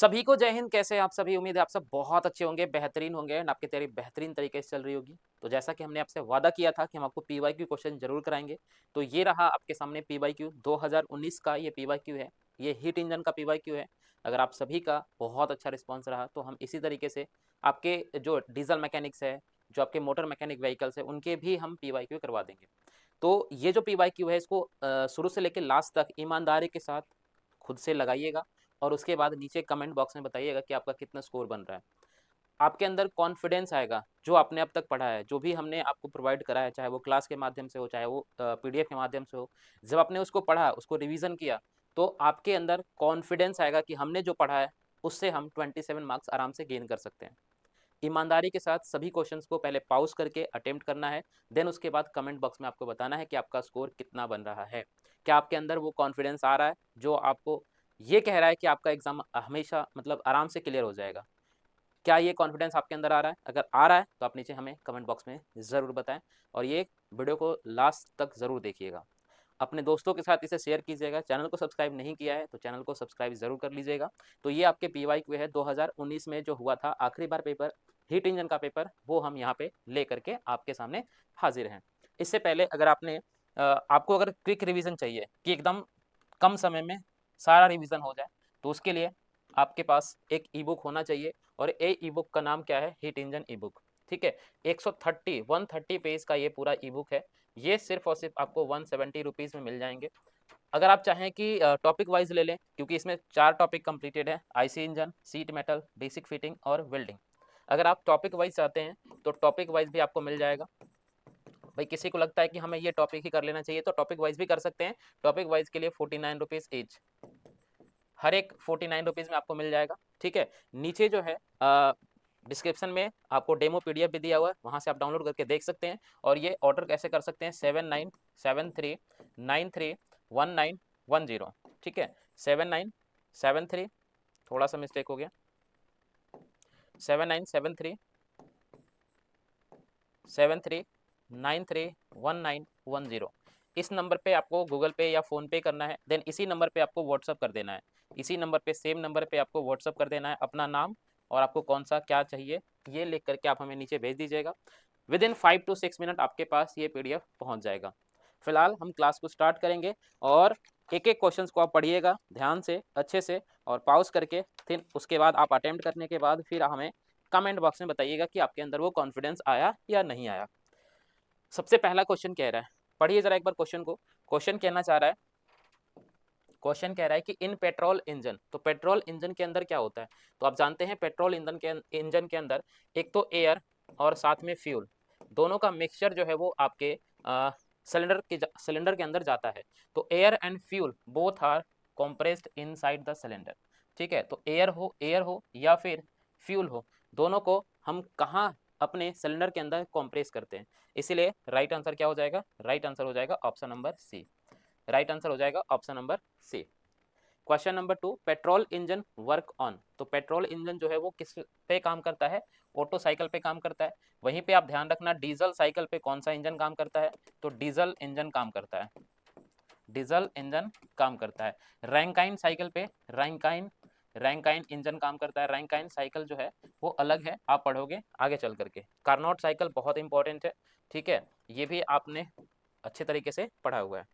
सभी को जय हिंद। कैसे हैं आप सभी? उम्मीद है आप सब बहुत अच्छे होंगे, बेहतरीन होंगे एंड आपकी तैयारी बेहतरीन तरीके से चल रही होगी। तो जैसा कि हमने आपसे वादा किया था कि हम आपको पीवाईक्यू क्वेश्चन जरूर कराएंगे, तो ये रहा आपके सामने पीवाईक्यू 2019 का ये पीवाईक्यू है। ये हीट इंजन का पीवाईक्यू है। अगर आप सभी का बहुत अच्छा रिस्पॉन्स रहा तो हम इसी तरीके से आपके जो डीजल मैकेनिक्स है, जो आपके मोटर मैकेनिक व्हीकल्स है, उनके भी हम पीवाईक्यू करवा देंगे। तो ये जो पीवाईक्यू है इसको शुरू से लेकर लास्ट तक ईमानदारी के साथ खुद से लगाइएगा और उसके बाद नीचे कमेंट बॉक्स में बताइएगा कि आपका कितना स्कोर बन रहा है। आपके अंदर कॉन्फिडेंस आएगा, जो आपने अब तक पढ़ा है, जो भी हमने आपको प्रोवाइड करा है, चाहे वो क्लास के माध्यम से हो, चाहे वो पीडीएफ के माध्यम से हो। जब आपने उसको पढ़ा, उसको रिवीजन किया, तो आपके अंदर कॉन्फिडेंस आएगा कि हमने जो पढ़ा है उससे हम 27 मार्क्स आराम से गेन कर सकते हैं। ईमानदारी के साथ सभी क्वेश्चंस को पहले पॉज करके अटेम्प्ट करना है, देन उसके बाद कमेंट बॉक्स में आपको बताना है कि आपका स्कोर कितना बन रहा है। क्या आपके अंदर वो कॉन्फिडेंस आ रहा है जो आपको ये कह रहा है कि आपका एग्जाम हमेशा मतलब आराम से क्लियर हो जाएगा? क्या ये कॉन्फिडेंस आपके अंदर आ रहा है? अगर आ रहा है तो आप नीचे हमें कमेंट बॉक्स में ज़रूर बताएं और ये वीडियो को लास्ट तक ज़रूर देखिएगा। अपने दोस्तों के साथ इसे शेयर कीजिएगा। चैनल को सब्सक्राइब नहीं किया है तो चैनल को सब्सक्राइब ज़रूर कर लीजिएगा। तो ये आपके पीवाईक्यू है 2019 में जो हुआ था आखिरी बार पेपर, हीट इंजन का पेपर, वो हम यहाँ पे ले करके आपके सामने हाजिर हैं। इससे पहले अगर आपने आपको अगर क्विक रिवीजन चाहिए कि एकदम कम समय में सारा रिवीजन हो जाए, तो उसके लिए आपके पास एक ई बुक होना चाहिए और ए ई बुक का नाम क्या है? हीट इंजन ई बुक। ठीक है, 130 पेज का ये पूरा ई बुक है। ये सिर्फ और सिर्फ आपको 170 रुपीज़ में मिल जाएंगे। अगर आप चाहें कि टॉपिक वाइज ले लें, क्योंकि इसमें 4 टॉपिक कंप्लीटेड है, IC engine, seat metal, basic fitting और वेल्डिंग। अगर आप टॉपिक वाइज चाहते हैं तो टॉपिक वाइज भी आपको मिल जाएगा। भाई किसी को लगता है कि हमें ये टॉपिक ही कर लेना चाहिए तो टॉपिक वाइज भी कर सकते हैं। टॉपिक वाइज के लिए 49 रुपीज़ ईच, हर एक 49 रुपीज़ में आपको मिल जाएगा। ठीक है, नीचे जो है डिस्क्रिप्शन में आपको डेमो पीडीएफ भी दिया हुआ है, वहाँ से आप डाउनलोड करके देख सकते हैं। और ये ऑर्डर कैसे कर सकते हैं? 7973931910। ठीक है, 7973, थोड़ा सा मिस्टेक हो गया, 797373931910। इस नंबर पे आपको गूगल पे या फ़ोन पे करना है, देन इसी नंबर पे आपको व्हाट्सअप कर देना है। इसी नंबर पे, सेम नंबर पे आपको व्हाट्सअप कर देना है अपना नाम और आपको कौन सा क्या चाहिए ये लिख करके आप हमें नीचे भेज दीजिएगा। विद इन 5 to 6 मिनट आपके पास ये पीडीएफ पहुंच जाएगा। फिलहाल हम क्लास को स्टार्ट करेंगे और एक एक क्वेश्चंस को आप पढ़िएगा ध्यान से, अच्छे से, और पॉज करके फिर उसके बाद आप अटेम्प्ट करने के बाद फिर हमें कमेंट बॉक्स में बताइएगा कि आपके अंदर वो कॉन्फिडेंस आया या नहीं आया। सबसे पहला क्वेश्चन कह रहा है, पढ़िए जरा एक बार क्वेश्चन को। क्वेश्चन कहना चाह रहा है, क्वेश्चन कह रहा है कि इन पेट्रोल इंजन, तो पेट्रोल इंजन के अंदर क्या होता है? तो आप जानते हैं पेट्रोल इंजन के अंदर एक तो एयर और साथ में फ्यूल, दोनों का मिक्सचर जो है वो आपके सिलेंडर के अंदर जाता है। तो air and fuel both are compressed inside the cylinder. ठीक है, तो एयर हो या फिर फ्यूल हो, दोनों को हम कहाँ अपने सिलेंडर के अंदर कॉम्प्रेस करते हैं। इसीलिए राइट आंसर क्या हो जाएगा? राइट आंसर हो जाएगा option number c. Right answer हो जाएगा option number C. Question number 2, petrol engine work on, तो पेट्रोल इंजन जो है वो किस पे काम करता है? ऑटो साइकिल पे काम करता है। वहीं पे आप ध्यान रखना डीजल साइकिल पे कौन सा इंजन काम करता है? तो डीजल इंजन काम करता है, डीजल इंजन काम करता है। रैंकाइन साइकिल पे रैंकाइन इंजन काम करता है। रैंकाइन साइकिल जो है वो अलग है, आप पढ़ोगे आगे चल करके। कार्नोट साइकिल बहुत इंपॉर्टेंट है, ठीक है, ये भी आपने अच्छे तरीके से पढ़ा हुआ है।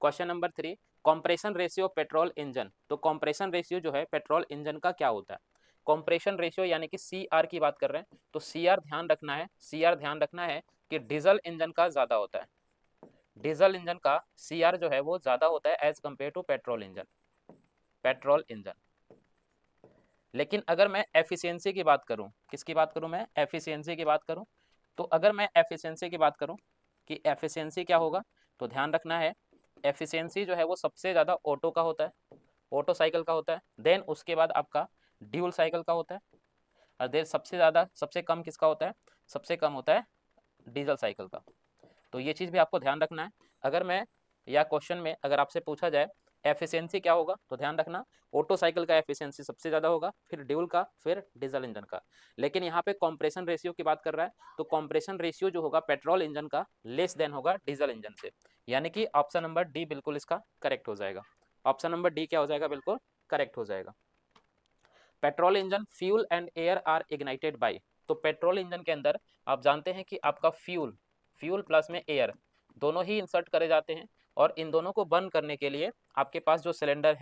Question number 3, compression ratio petrol engine, तो कॉम्प्रेशन रेशियो जो है पेट्रोल इंजन का क्या होता है? कॉम्प्रेशन रेशियो यानी कि सी आर की बात कर रहे हैं, तो सी आर ध्यान रखना है, सी आर ध्यान रखना है कि डीजल इंजन का ज़्यादा होता है। डीजल इंजन का सी आर जो है वो ज़्यादा होता है as compare to petrol engine, petrol engine. लेकिन अगर मैं एफिशिएंसी की बात करूं, किसकी बात करूं? मैं एफिशिएंसी की बात करूं, तो अगर मैं एफिशिएंसी की बात करूं कि एफिशिएंसी क्या होगा, तो ध्यान रखना है एफिशिएंसी जो है वो सबसे ज़्यादा ऑटो का होता है, ऑटो साइकिल का होता है। देन उसके बाद आपका ड्यूल साइकिल का होता है और देन सबसे ज़्यादा, सबसे कम किसका होता है? सबसे कम होता है डीजल साइकिल का। तो ये चीज़ भी आपको ध्यान रखना है। अगर मैं या क्वेश्चन में अगर आपसे पूछा जाए एफिशिएंसी क्या होगा, तो ध्यान रखना ऑटो साइकिल का एफिशिएंसी सबसे ज़्यादा होगा, फिर ड्यूल का, फिर डीजल इंजन का। लेकिन यहाँ पे कॉम्प्रेशन रेशियो की बात कर रहा है, तो कॉम्प्रेशन रेशियो जो होगा पेट्रोल इंजन का लेस देन होगा डीजल इंजन से, यानी कि ऑप्शन नंबर डी बिल्कुल इसका करेक्ट हो जाएगा। ऑप्शन नंबर डी क्या हो जाएगा? बिल्कुल करेक्ट हो जाएगा। Petrol engine fuel and air are ignited by. तो पेट्रोल इंजन के अंदर आप जानते हैं कि आपका फ्यूल प्लस में एयर दोनों ही इंसर्ट करे जाते हैं, और इन दोनों को बर्न करने के लिए आपके पास जो सिलेंडर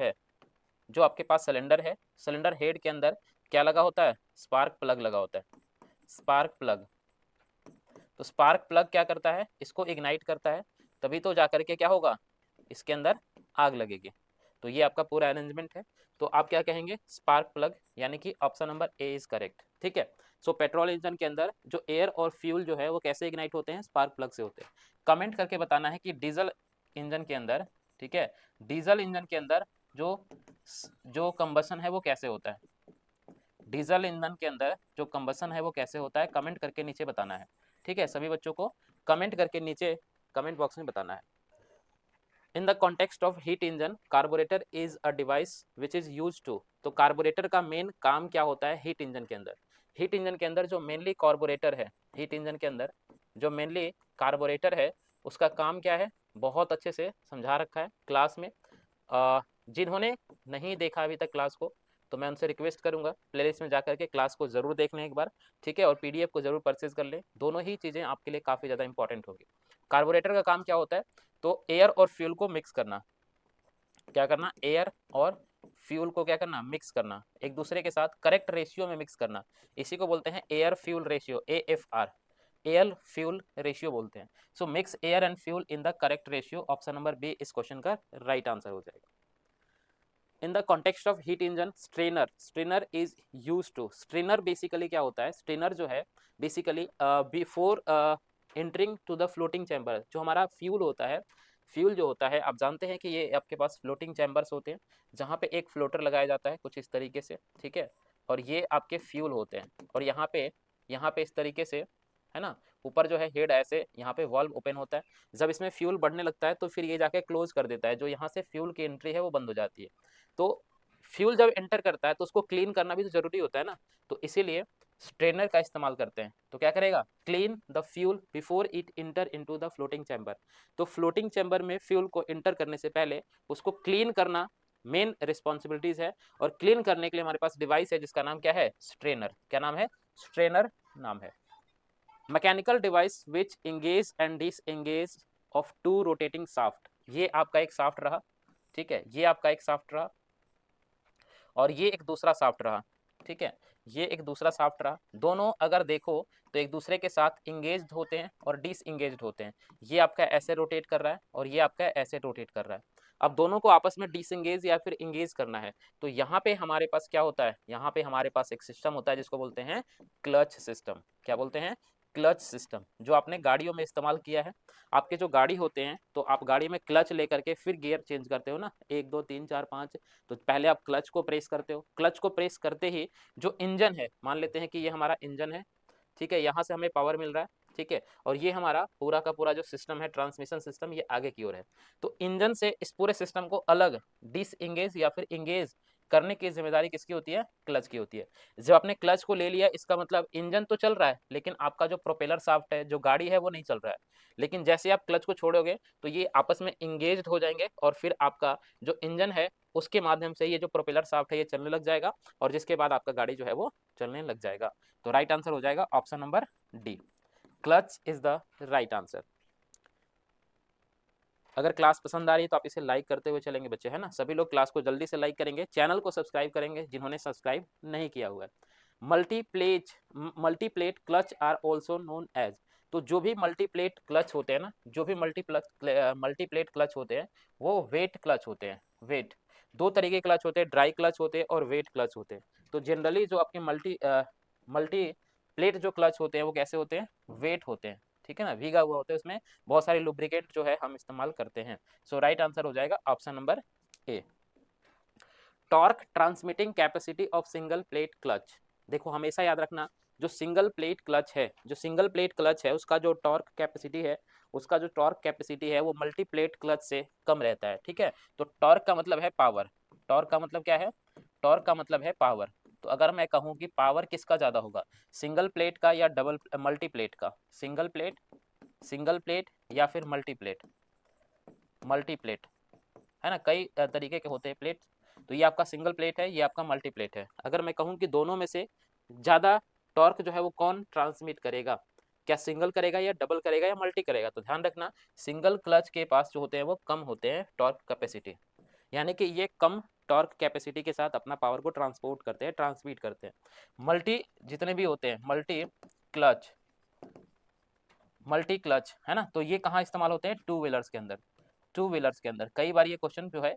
है, सिलेंडर हेड के अंदर क्या लगा होता है? स्पार्क प्लग लगा होता है, स्पार्क प्लग। तो स्पार्क प्लग क्या करता है? इसको इग्नाइट करता है, तभी तो जाकर के क्या होगा? इसके अंदर आग लगेगी। तो ये आपका पूरा अरेंजमेंट है। तो आप क्या कहेंगे? स्पार्क प्लग, यानी कि option number A is correct. ठीक है। सो पेट्रोल इंजन के अंदर जो एयर और फ्यूल जो है वो कैसे इग्नाइट होते हैं? स्पार्क प्लग से होते हैं। कमेंट करके बताना है कि डीजल इंजन के अंदर, ठीक है, डीजल इंजन के अंदर जो जो कंबसन है वो कैसे होता है? डीजल ईंधन के अंदर जो कंबसन है वो कैसे होता है? कमेंट करके नीचे बताना है। ठीक है, सभी बच्चों को कमेंट करके नीचे कमेंट बॉक्स में बताना है। In the context of heat engine, carburettor is a device which is use to. तो कार्बोरेटर का मेन काम क्या होता है हीट इंजन के अंदर? हीट इंजन के अंदर जो मेनली कार्बोरेटर है, हीट इंजन के अंदर जो मेनली कार्बोरेटर है, उसका काम क्या है? बहुत अच्छे से समझा रखा है क्लास में। जिन्होंने नहीं देखा अभी तक क्लास को, तो मैं उनसे रिक्वेस्ट करूंगा प्लेलिस्ट में जाकर के क्लास को जरूर देख लें एक बार। ठीक है, और पीडीएफ को जरूर परचेज कर लें। दोनों ही चीज़ें आपके लिए काफ़ी ज़्यादा इंपॉर्टेंट होगी। कार्बोरेटर का काम क्या होता है? तो एयर और फ्यूल को मिक्स करना। क्या करना? एयर और फ्यूल को क्या करना? मिक्स करना, एक दूसरे के साथ करेक्ट रेशियो में मिक्स करना। इसी को बोलते हैं air fuel ratio, AFR, air fuel ratio बोलते हैं। So mix air and fuel in the correct ratio. Option number B इस क्वेश्चन का राइट आंसर हो जाएगा। In the context of heat engine, strainer is use to. Strainer basically क्या होता है? Strainer जो है basically before entering to the floating chamber, जो हमारा फ्यूल होता है, फ्यूल जो होता है आप जानते हैं कि ये आपके पास फ्लोटिंग चैम्बर्स होते हैं, जहाँ पे एक फ्लोटर लगाया जाता है कुछ इस तरीके से। ठीक है, और ये आपके फ्यूल होते हैं, और यहाँ पे इस तरीके से, है ना, ऊपर जो है हेड ऐसे, यहाँ पे वाल्व ओपन होता है। जब इसमें फ्यूल बढ़ने लगता है तो फिर ये जाके क्लोज कर देता है, जो यहाँ से फ्यूल की एंट्री है वो बंद हो जाती है। तो फ्यूल जब एंटर करता है तो उसको क्लीन करना भी तो जरूरी होता है ना, तो इसीलिए स्ट्रेनर का इस्तेमाल करते हैं। तो क्या करेगा? Clean the fuel before it inter into the floating chamber. तो फ्लोटिंग चैम्बर में फ्यूल को इंटर करने से पहले उसको क्लीन करना मेन रिस्पॉन्सिबिलिटीज है, और क्लीन करने के लिए हमारे पास डिवाइस है जिसका नाम क्या है? स्ट्रेनर। क्या नाम है? स्ट्रेनर नाम है। Mechanical device which engage and disengage of two rotating shaft. ये आपका एक शाफ्ट रहा, ठीक है, ये आपका एक शाफ्ट रहा, और ये एक दूसरा शाफ्ट रहा। ठीक है, ये एक दूसरा शाफ्ट रहा। दोनों अगर देखो तो एक दूसरे के साथ इंगेज्ड होते हैं और डिसएंगेज्ड होते हैं। ये आपका ऐसे रोटेट कर रहा है और ये आपका ऐसे रोटेट कर रहा है। अब दोनों को आपस में डिसएंगेज या फिर इंगेज करना है, तो यहाँ पे हमारे पास क्या होता है? यहाँ पे हमारे पास एक सिस्टम होता है जिसको बोलते हैं क्लच सिस्टम। क्या बोलते हैं? क्लच सिस्टम, जो आपने गाड़ियों में इस्तेमाल किया है। आपके जो गाड़ी होते हैं तो आप गाड़ी में क्लच लेकर के फिर गियर चेंज करते हो ना, 1 2 3 4 5। तो पहले आप क्लच को प्रेस करते हो, क्लच को प्रेस करते ही जो इंजन है, मान लेते हैं कि ये हमारा इंजन है, ठीक है, यहाँ से हमें पावर मिल रहा है, ठीक है, और ये हमारा पूरा का पूरा जो सिस्टम है, ट्रांसमिशन सिस्टम, ये आगे की ओर है। तो इंजन से इस पूरे सिस्टम को अलग डिसएंगेज या फिर इंगेज करने की जिम्मेदारी किसकी होती है? क्लच की होती है। जब आपने क्लच को ले लिया, इसका मतलब इंजन तो चल रहा है लेकिन आपका जो प्रोपेलर शाफ्ट है, जो गाड़ी है, वो नहीं चल रहा है। लेकिन जैसे आप क्लच को छोड़ोगे तो ये आपस में इंगेज्ड हो जाएंगे, और फिर आपका जो इंजन है उसके माध्यम से ये जो प्रोपेलर शाफ्ट है ये चलने लग जाएगा, और जिसके बाद आपका गाड़ी जो है वो चलने लग जाएगा। तो राइट आंसर हो जाएगा option number D, clutch is the right answer. अगर क्लास पसंद आ रही है तो आप इसे लाइक करते हुए चलेंगे बच्चे, है ना। सभी लोग क्लास को जल्दी से लाइक करेंगे, चैनल को सब्सक्राइब करेंगे जिन्होंने सब्सक्राइब नहीं किया हुआ है। Multiplate clutch are also known as. तो जो भी मल्टीप्लेट क्लच होते हैं ना, जो भी मल्टीप्लेट क्लच होते हैं वो वेट क्लच होते हैं। वेट, दो तरीके के क्लच होते हैं, ड्राई क्लच होते हैं और वेट क्लच होते हैं। तो जनरली जो आपके मल्टी प्लेट जो क्लच होते हैं वो कैसे होते हैं? वेट होते हैं, ठीक है ना, भीगा हुआ होता है, उसमें बहुत सारे लुब्रिकेट जो है हम इस्तेमाल करते हैं। सो राइट आंसर हो जाएगा option number A. Torque transmitting capacity of single plate clutch. देखो हमेशा याद रखना, जो सिंगल प्लेट क्लच है, जो सिंगल प्लेट क्लच है, उसका जो टॉर्क कैपेसिटी है, उसका जो टॉर्क कैपेसिटी है वो मल्टी प्लेट क्लच से कम रहता है। ठीक है, तो टॉर्क का मतलब है पावर। टॉर्क का मतलब क्या है? टॉर्क का मतलब है पावर। तो अगर मैं कहूँ कि पावर किसका ज्यादा होगा, सिंगल प्लेट का या डबल मल्टी प्लेट का? सिंगल प्लेट या फिर मल्टी प्लेट? मल्टी प्लेट, है ना, कई तरीके के होते हैं प्लेट। तो ये आपका सिंगल प्लेट है, ये आपका मल्टी प्लेट है। अगर मैं कहूँ कि दोनों में से ज़्यादा टॉर्क जो है वो कौन ट्रांसमिट करेगा, क्या सिंगल करेगा या डबल करेगा या मल्टी करेगा, तो ध्यान रखना सिंगल क्लच के पास जो होते हैं वो कम होते हैं टॉर्क कैपेसिटी, यानी कि ये कम टॉर्क कैपेसिटी के साथ अपना पावर को ट्रांसपोर्ट करते हैं, ट्रांसमिट करते हैं। मल्टी जितने भी होते हैं, मल्टी क्लच है ना, तो ये कहाँ इस्तेमाल होते हैं, टू व्हीलर्स के अंदर। टू व्हीलर्स के अंदर कई बार ये क्वेश्चन जो है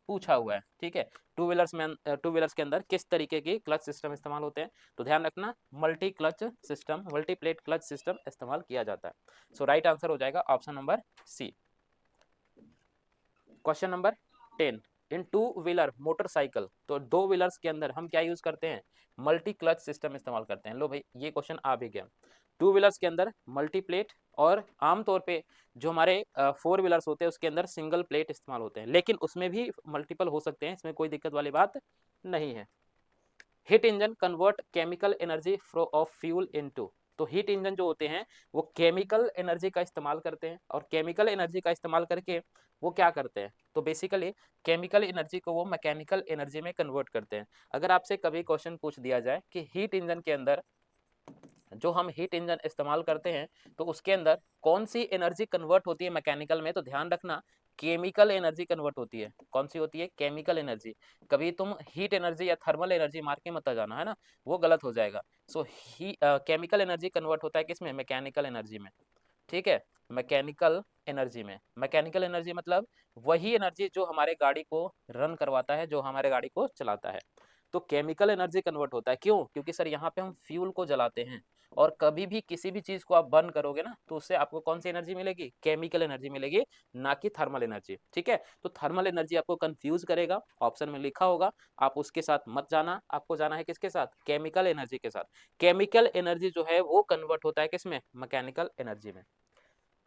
पूछा हुआ है, ठीक है। टू व्हीलर्स के अंदर किस तरीके की क्लच सिस्टम इस्तेमाल होते हैं, तो ध्यान रखना multi clutch system, multi plate clutch system इस्तेमाल किया जाता है। सो राइट आंसर हो जाएगा option number C. Question number 10, in two wheeler motorcycle, तो दो व्हीलर्स के अंदर हम क्या यूज करते हैं, मल्टी क्लच सिस्टम इस्तेमाल करते हैं। लो भाई ये क्वेश्चन आ भी गया, टू व्हीलर्स के अंदर मल्टी प्लेट, और आमतौर पे जो हमारे फोर व्हीलर्स होते हैं उसके अंदर सिंगल प्लेट इस्तेमाल होते हैं, लेकिन उसमें भी मल्टीपल हो सकते हैं, इसमें कोई दिक्कत वाली बात नहीं है। Heat engine convert chemical energy of fuel into, तो हीट इंजन जो होते हैं वो केमिकल एनर्जी का इस्तेमाल करते हैं, और केमिकल एनर्जी का इस्तेमाल करके वो क्या करते हैं, तो बेसिकली केमिकल एनर्जी को वो मैकेनिकल एनर्जी में कन्वर्ट करते हैं। अगर आपसे कभी क्वेश्चन पूछ दिया जाए कि हीट इंजन के अंदर जो हम हीट इंजन इस्तेमाल करते हैं तो उसके अंदर कौन सी एनर्जी कन्वर्ट होती है मैकेनिकल में, तो ध्यान रखना केमिकल एनर्जी कन्वर्ट होती है। कौन सी होती है, केमिकल एनर्जी। कभी तुम हीट एनर्जी या थर्मल एनर्जी मार के मत जाना, है ना, वो गलत हो जाएगा। सो केमिकल एनर्जी कन्वर्ट होता है किसमें, मैकेनिकल एनर्जी में, ठीक है। मैकेनिकल एनर्जी में, मैकेनिकल एनर्जी मतलब वही एनर्जी जो हमारे गाड़ी को रन करवाता है, जो हमारे गाड़ी को चलाता है, तो केमिकल एनर्जी कन्वर्ट होता है। क्यों, क्योंकि सर यहाँ पे हम फ्यूल को जलाते हैं, और कभी भी किसी भी चीज को आप बर्न करोगे ना तो उससे आपको कौन सी एनर्जी मिलेगी, केमिकल एनर्जी मिलेगी, ना कि थर्मल एनर्जी, ठीक है। तो थर्मल एनर्जी आपको कंफ्यूज करेगा, ऑप्शन में लिखा होगा, आप उसके साथ मत जाना, आपको जाना है किसके साथ, केमिकल एनर्जी के साथ। केमिकल एनर्जी जो है वो कन्वर्ट होता है किसमें, मैकेनिकल एनर्जी में।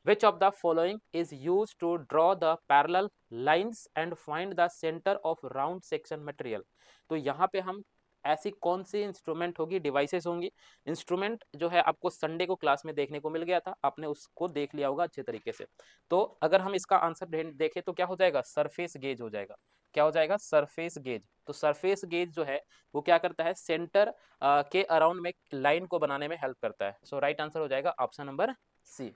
Which of the following is used to draw the parallel lines and find the center of round section material? तो यहाँ पे हम ऐसी कौन सी इंस्ट्रूमेंट होगी, डिवाइसेस होंगी। इंस्ट्रूमेंट जो है आपको संडे को क्लास में देखने को मिल गया था, आपने उसको देख लिया होगा अच्छे तरीके से। तो अगर हम इसका आंसर देखें तो क्या हो जाएगा, सरफेस गेज हो जाएगा। क्या हो जाएगा, सरफेस गेज। तो सरफेस गेज जो है वो क्या करता है, सेंटर के अराउंड में लाइन को बनाने में हेल्प करता है। सो राइट आंसर हो जाएगा ऑप्शन नंबर सी।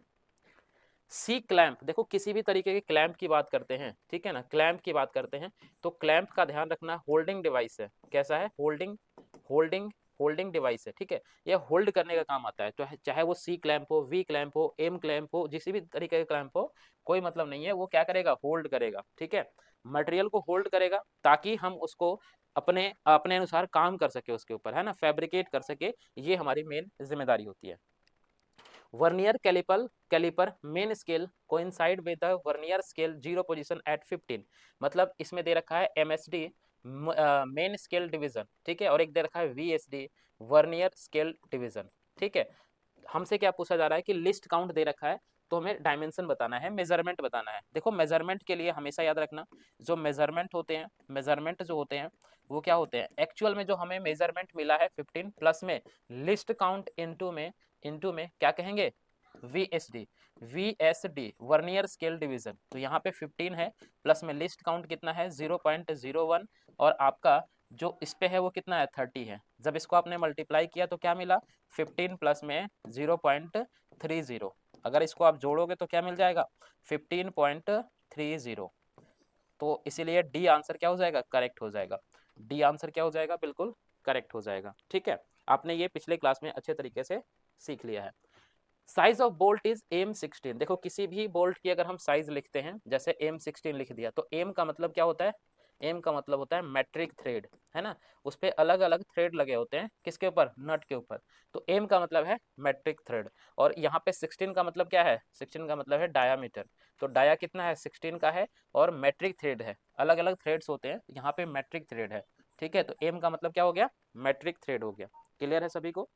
सी क्लैंप, देखो किसी भी तरीके के क्लैंप की बात करते हैं, ठीक है ना, क्लैंप की बात करते हैं तो क्लैंप का ध्यान रखना होल्डिंग डिवाइस है। कैसा है, होल्डिंग डिवाइस है, ठीक है। ये होल्ड करने का काम आता है, तो चाहे वो सी क्लैंप हो, वी क्लैंप हो, एम क्लैंप हो, जिस भी तरीके का क्लैंप हो, कोई मतलब नहीं है, वो क्या करेगा, होल्ड करेगा, ठीक है। मटेरियल को होल्ड करेगा ताकि हम उसको अपने अपने अनुसार काम कर सके उसके ऊपर, है ना, फैब्रिकेट कर सके, ये हमारी मेन जिम्मेदारी होती है। Vernier caliper main scale coincide with the vernier scale zero position at 15, मतलब इसमें दे रखा है एमएसडी मेन स्केल डिवीजन, ठीक है, और एक दे रखा है वीएसडी वर्नियर स्केल डिवीजन, ठीक है। हमसे क्या पूछा जा रहा है कि लिस्ट काउंट दे रखा है, तो हमें डायमेंशन बताना है, मेजरमेंट बताना है। देखो मेजरमेंट के लिए हमेशा याद रखना, जो मेजरमेंट होते हैं, मेजरमेंट जो होते हैं वो क्या होते हैं, एक्चुअल में जो हमें मेजरमेंट मिला है 15 प्लस में लिस्ट काउंट इनटू में क्या कहेंगे, वीएसडी वर्नियर स्केल डिवीजन। तो यहाँ पे 15 है, प्लस में लिस्ट काउंट कितना है 0.01, और आपका जो इस पे है वो कितना है 30 है। जब इसको आपने मल्टीप्लाई किया तो क्या मिला, 15 प्लस में 0.30, अगर इसको आप जोड़ोगे तो क्या मिल जाएगा 15.30। तो इसीलिए डी आंसर क्या हो जाएगा, करेक्ट हो जाएगा। डी आंसर क्या हो जाएगा, बिल्कुल करेक्ट हो जाएगा, ठीक है। आपने ये पिछले क्लास में अच्छे तरीके से सीख लिया है। Size of bolt is M16, देखो किसी भी बोल्ट की अगर हम साइज लिखते हैं, जैसे M16 लिख दिया, तो M का मतलब क्या होता है, M का मतलब होता है मैट्रिक थ्रेड, है ना, उस पर अलग अलग थ्रेड लगे होते हैं, किसके ऊपर, नट के ऊपर। तो M का मतलब है मैट्रिक थ्रेड, और यहाँ पे 16 का मतलब क्या है, 16 का मतलब है डायामीटर। तो डाया कितना है, 16 का है, और मैट्रिक थ्रेड है, अलग अलग थ्रेड्स होते हैं, यहाँ पे मैट्रिक थ्रेड है, ठीक है। तो M का मतलब क्या हो गया, मैट्रिक थ्रेड हो गया। क्लियर है सभी को।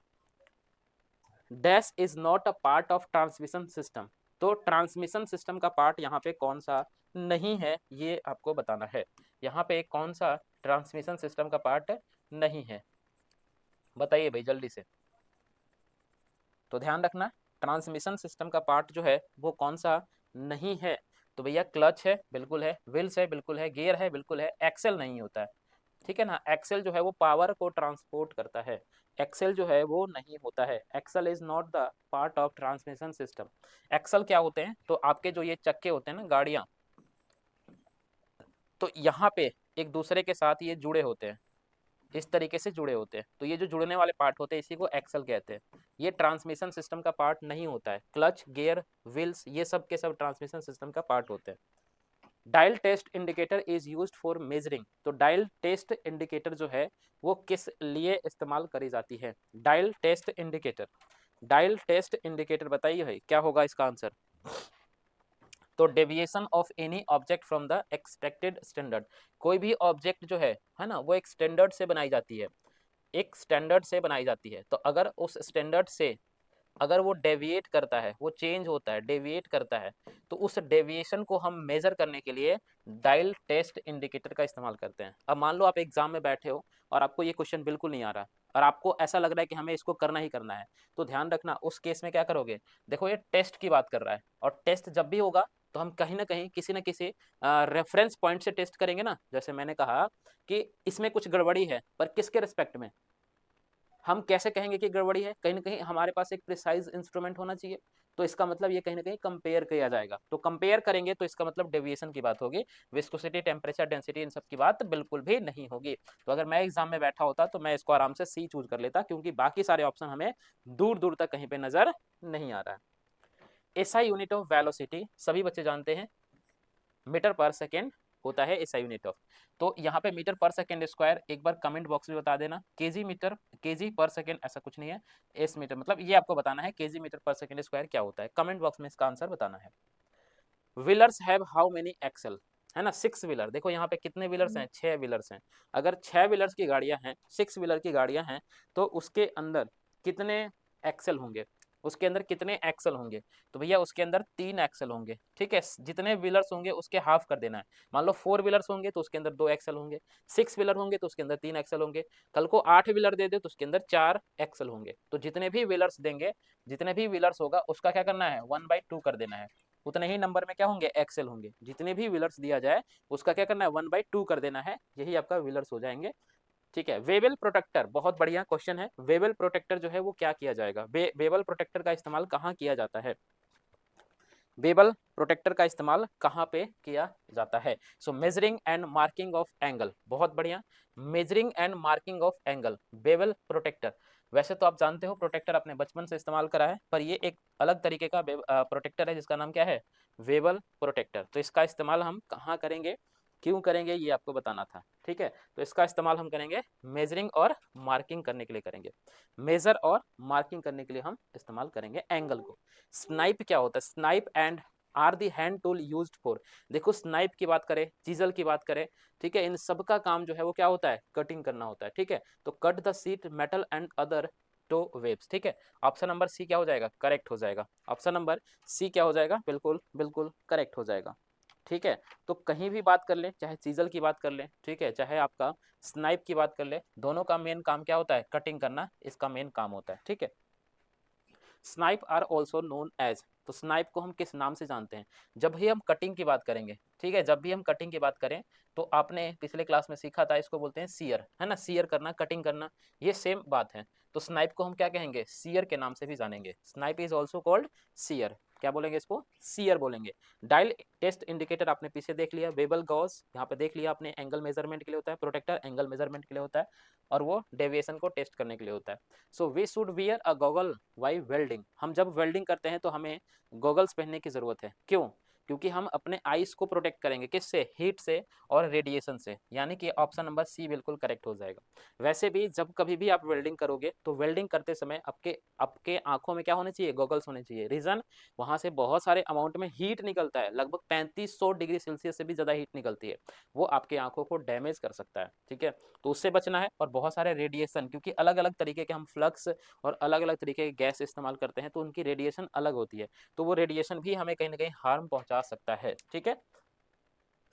Dash is not a part of transmission system, तो ट्रांसमिशन सिस्टम का पार्ट यहाँ पे कौन सा नहीं है, ये आपको बताना है। यहाँ पे कौन सा ट्रांसमिशन सिस्टम का पार्ट नहीं है, बताइए भाई जल्दी से। तो ध्यान रखना ट्रांसमिशन सिस्टम का पार्ट जो है वो कौन सा नहीं है, तो भैया क्लच है, बिल्कुल है, व्हील्स है, बिल्कुल है, गियर है, बिल्कुल है, एक्सेल नहीं होता है। ठीक है ना। एक्सेल जो है वो पावर को ट्रांसपोर्ट करता है, एक्सेल जो है वो नहीं होता है। Axle is not the part of transmission system. Axle क्या होते हैं, तो आपके जो ये चक्के होते हैं ना गाड़ियां, तो यहाँ पे एक दूसरे के साथ ये जुड़े होते हैं, इस तरीके से जुड़े होते हैं, तो ये जो जुड़ने वाले पार्ट होते हैं इसी को एक्सेल कहते हैं। ये ट्रांसमिशन सिस्टम का पार्ट नहीं होता है। क्लच, गियर, व्हील्स ये सब के सब ट्रांसमिशन सिस्टम का पार्ट होते हैं। Dial test indicator is used for measuring. तो डायल टेस्ट इंडिकेटर जो है वो किस लिए इस्तेमाल करी जाती है? Dial test indicator, dial test indicator बताइए भाई क्या होगा इसका आंसर? तो deviation of any object from the expected standard. कोई भी ऑब्जेक्ट जो है ना, वो एक स्टैंडर्ड से बनाई जाती है, एक स्टैंडर्ड से बनाई जाती है। तो अगर उस स्टैंडर्ड से अगर वो डेविएट करता है, वो चेंज होता है, डेविएट करता है, तो उस डेविएशन को हम मेजर करने के लिए डायल टेस्ट इंडिकेटर का इस्तेमाल करते हैं। अब मान लो आप एग्जाम में बैठे हो और आपको ये क्वेश्चन बिल्कुल नहीं आ रहा और आपको ऐसा लग रहा है कि हमें इसको करना ही करना है, तो ध्यान रखना उस केस में क्या करोगे। देखो ये टेस्ट की बात कर रहा है, और टेस्ट जब भी होगा तो हम कहीं ना कहीं किसी न किसी रेफरेंस पॉइंट से टेस्ट करेंगे ना। जैसे मैंने कहा कि इसमें कुछ गड़बड़ी है, पर किसके रिस्पेक्ट में? हम कैसे कहेंगे कि गड़बड़ी है? कहीं ना कहीं हमारे पास एक प्रिसाइज इंस्ट्रूमेंट होना चाहिए, तो इसका मतलब ये कहीं ना कहीं कंपेयर किया जाएगा। तो कंपेयर करेंगे तो इसका मतलब डेविएशन की बात होगी, विस्कोसिटी, टेम्परेचर, डेंसिटी इन सब की बात बिल्कुल भी नहीं होगी। तो अगर मैं एग्जाम में बैठा होता तो मैं इसको आराम से सी चूज कर लेता, क्योंकि बाकी सारे ऑप्शन हमें दूर दूर तक कहीं पे नजर नहीं आ रहा है। एसआई यूनिट ऑफ वेलोसिटी सभी बच्चे जानते हैं, मीटर पर सेकेंड होता है एसआई यूनिट ऑफ। तो यहाँ पे मीटर पर सेकेंड स्क्वायर एक बार कमेंट बॉक्स में बता देना। केजी मीटर, केजी पर सेकेंड ऐसा कुछ नहीं है, एस मीटर मतलब ये आपको बताना है केजी मीटर पर सेकेंड स्क्वायर क्या होता है, कमेंट बॉक्स में इसका आंसर बताना है। Wheelers have how many axle, है ना 6 व्हीलर। देखो यहाँ पे कितने व्हीलर्स हैं? 6 व्हीलर्स हैं। अगर 6 व्हीलर्स की गाड़ियां हैं, 6 व्हीलर की गाड़ियां हैं, तो उसके अंदर कितने एक्सल होंगे? उसके अंदर कितने एक्सल होंगे? तो भैया उसके अंदर 3 एक्सल होंगे, ठीक है। जितने व्हीलर्स होंगे उसके हाफ कर देना है। मान लो 4 व्हीलर्स होंगे तो उसके अंदर 2 एक्सल होंगे, 6 व्हीलर होंगे तो उसके अंदर 3 एक्सल होंगे, कल को 8 व्हीलर दे दे तो उसके अंदर 4 एक्सल होंगे। तो जितने भी व्हीलर्स देंगे, जितने भी व्हीलर्स होगा उसका क्या करना है? 1/2 कर देना है। उतने ही नंबर में क्या होंगे? एक्सेल होंगे। जितने भी व्हीलर्स दिया जाए उसका क्या करना है? 1/2 कर देना है, यही आपका व्हीलर्स हो जाएंगे, ठीक है। वेबल प्रोटेक्टर, बहुत बढ़िया क्वेश्चन है। वेबल प्रोटेक्टर जो है वो क्या किया जाएगा? वेबल प्रोटेक्टर का इस्तेमाल कहाँ किया जाता है? वेबल प्रोटेक्टर का इस्तेमाल कहाँ पे किया जाता है? So measuring and marking of angle, बहुत बढ़िया, measuring and marking of angle, bevel protector. वैसे तो आप जानते हो प्रोटेक्टर अपने बचपन से इस्तेमाल करा है, पर ये एक अलग तरीके का प्रोटेक्टर है जिसका नाम क्या है? वेबल प्रोटेक्टर। तो इसका इस्तेमाल हम कहाँ करेंगे, क्यों करेंगे, ये आपको बताना था, ठीक है। तो इसका इस्तेमाल हम करेंगे मेजरिंग और मार्किंग करने के लिए करेंगे। मेजर और मार्किंग करने के लिए हम इस्तेमाल करेंगे एंगल को। स्नाइप क्या होता है? Snip and are the hand tool used for. देखो स्नाइप की बात करें, चीजल की बात करें, ठीक है, इन सब का काम जो है वो क्या होता है? कटिंग करना होता है, ठीक है। तो cut the sheet metal and other two webs, ठीक है। ऑप्शन नंबर सी क्या हो जाएगा? करेक्ट हो जाएगा। ऑप्शन नंबर सी क्या हो जाएगा? बिल्कुल बिल्कुल करेक्ट हो जाएगा, ठीक है। तो कहीं भी बात कर ले, चाहे चीजल की बात कर ले, ठीक है, चाहे आपका स्नाइप की बात कर ले, दोनों का मेन काम क्या होता है? कटिंग करना, इसका मेन काम होता है, ठीक है। Snip are also known as, तो स्नाइप को हम किस नाम से जानते हैं? जब भी हम कटिंग की बात करेंगे, ठीक है, जब भी हम कटिंग की बात करें तो आपने पिछले क्लास में सीखा था, इसको बोलते हैं सीयर, है ना, सीयर करना, कटिंग करना, ये सेम बात है। तो स्नाइप को हम क्या कहेंगे? सीयर के नाम से भी जानेंगे। Snip is also called shear, क्या बोलेंगे इसको? सीयर बोलेंगे। डायल टेस्ट इंडिकेटर आपने पीछे देख लिया, वेबल गॉस यहाँ पे देख लिया आपने, एंगल मेजरमेंट के लिए होता है, प्रोटेक्टर एंगल मेजरमेंट के लिए होता है, और वो डेविएशन को टेस्ट करने के लिए होता है। So we should wear a goggle why welding, हम जब वेल्डिंग करते हैं तो हमें गॉगल्स पहनने की जरूरत है, क्यों? क्योंकि हम अपने आईज को प्रोटेक्ट करेंगे, किससे? हीट से और रेडिएशन से, यानी कि ऑप्शन नंबर सी बिल्कुल करेक्ट हो जाएगा। वैसे भी जब कभी भी आप वेल्डिंग करोगे तो वेल्डिंग करते समय आपके आपके आंखों में क्या होने चाहिए? गॉगल्स होने चाहिए। रीजन, वहां से बहुत सारे अमाउंट में हीट निकलता है, लगभग 3500 डिग्री सेल्सियस से भी ज्यादा हीट निकलती है, वो आपके आंखों को डैमेज कर सकता है, ठीक है। तो उससे बचना है। और बहुत सारे रेडिएशन, क्योंकि अलग अलग तरीके के हम फ्लक्स और अलग अलग तरीके के गैस इस्तेमाल करते हैं, तो उनकी रेडिएशन अलग होती है, तो वो रेडिएशन भी हमें कहीं ना कहीं हार्म पहुंचा सकता है, ठीक है।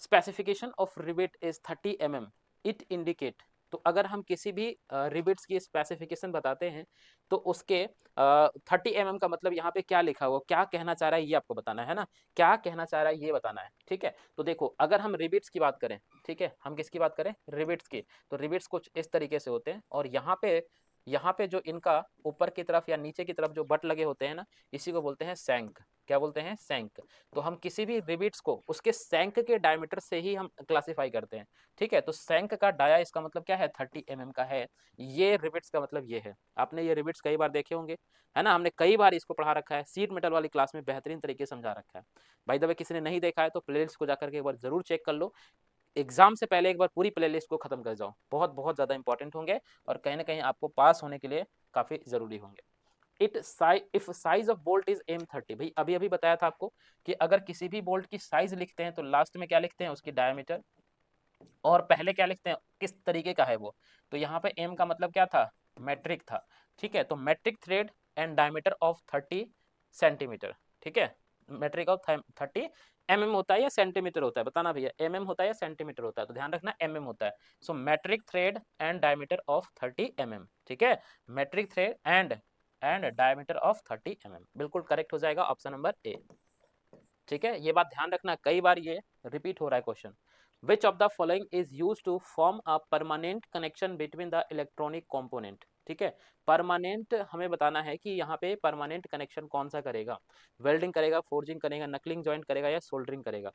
Specification of rivet is 30 mm, it indicate, तो अगर हम किसी भी रिबिट्स की स्पेसिफिकेशन बताते हैं तो उसके 30 mm का मतलब यहाँ पे क्या लिखा हुआ, क्या कहना चाह रहा है ये आपको बताना है ना, क्या कहना चाह रहा है ये बताना है। ठीक है, तो देखो अगर हम रिबिट्स की बात करें, ठीक है, हम किसकी बात करें, रिबिट्स की, तो रिबिट्स कुछ इस तरीके से होते हैं और यहाँ पे जो इनका ऊपर की तरफ या नीचे की तरफ जो बट लगे होते हैं ना, इसी को बोलते हैं सैंक। क्या बोलते हैं, सैंक। तो हम किसी भी रिबिट्स को उसके सैंक के डायमीटर से ही हम क्लासिफाई करते हैं। ठीक है, तो सैंक का डाया इसका मतलब क्या है, 30 mm का है। ये रिबिट्स का मतलब ये है। आपने ये रिबिट्स कई बार देखे होंगे, है ना, हमने कई बार इसको पढ़ा रखा है, सीट मेटल वाली क्लास में बेहतरीन तरीके से समझा रखा है। भाई द वे किसी ने नहीं देखा है तो प्लेलिस्ट को जाकर के एक बार जरूर चेक कर लो, एग्जाम से पहले एक बार पूरी प्लेलिस्ट को खत्म कर जाओ, बहुत बहुत ज्यादा इंपॉर्टेंट होंगे और कहीं ना कहीं आपको पास होने के लिए काफी जरूरी होंगे। If size of bolt is M30, भाई अभी अभी बताया था आपको कि अगर किसी भी बोल्ट की साइज लिखते हैं तो लास्ट में क्या लिखते हैं, उसकी डायमीटर, और पहले क्या लिखते हैं, किस तरीके का है वो। तो यहाँ पे M का मतलब क्या था, मेट्रिक था। ठीक है, तो metric thread and diameter of 30 centimetre. ठीक है, मेट्रिक ऑफ 30 mm होता है या सेंटीमीटर होता है, बताना भैया, mm होता है या सेंटीमीटर होता है, तो ध्यान रखना mm होता है। So metric thread and diameter of 30 mm। ठीक है, metric thread and diameter of 30 mm, बिल्कुल करेक्ट हो जाएगा ऑप्शन नंबर ए। ठीक है, ये बात ध्यान रखना, कई बार ये रिपीट हो रहा है question. Which of the following is use to form a permanent connection between the electronic component. ठीक है, परमानेंट हमें बताना है कि यहाँ पे परमानेंट कनेक्शन कौन सा करेगा, वेल्डिंग करेगा, फोर्जिंग करेगा, नकलिंग ज्वाइंट करेगा या सोल्डरिंग करेगा।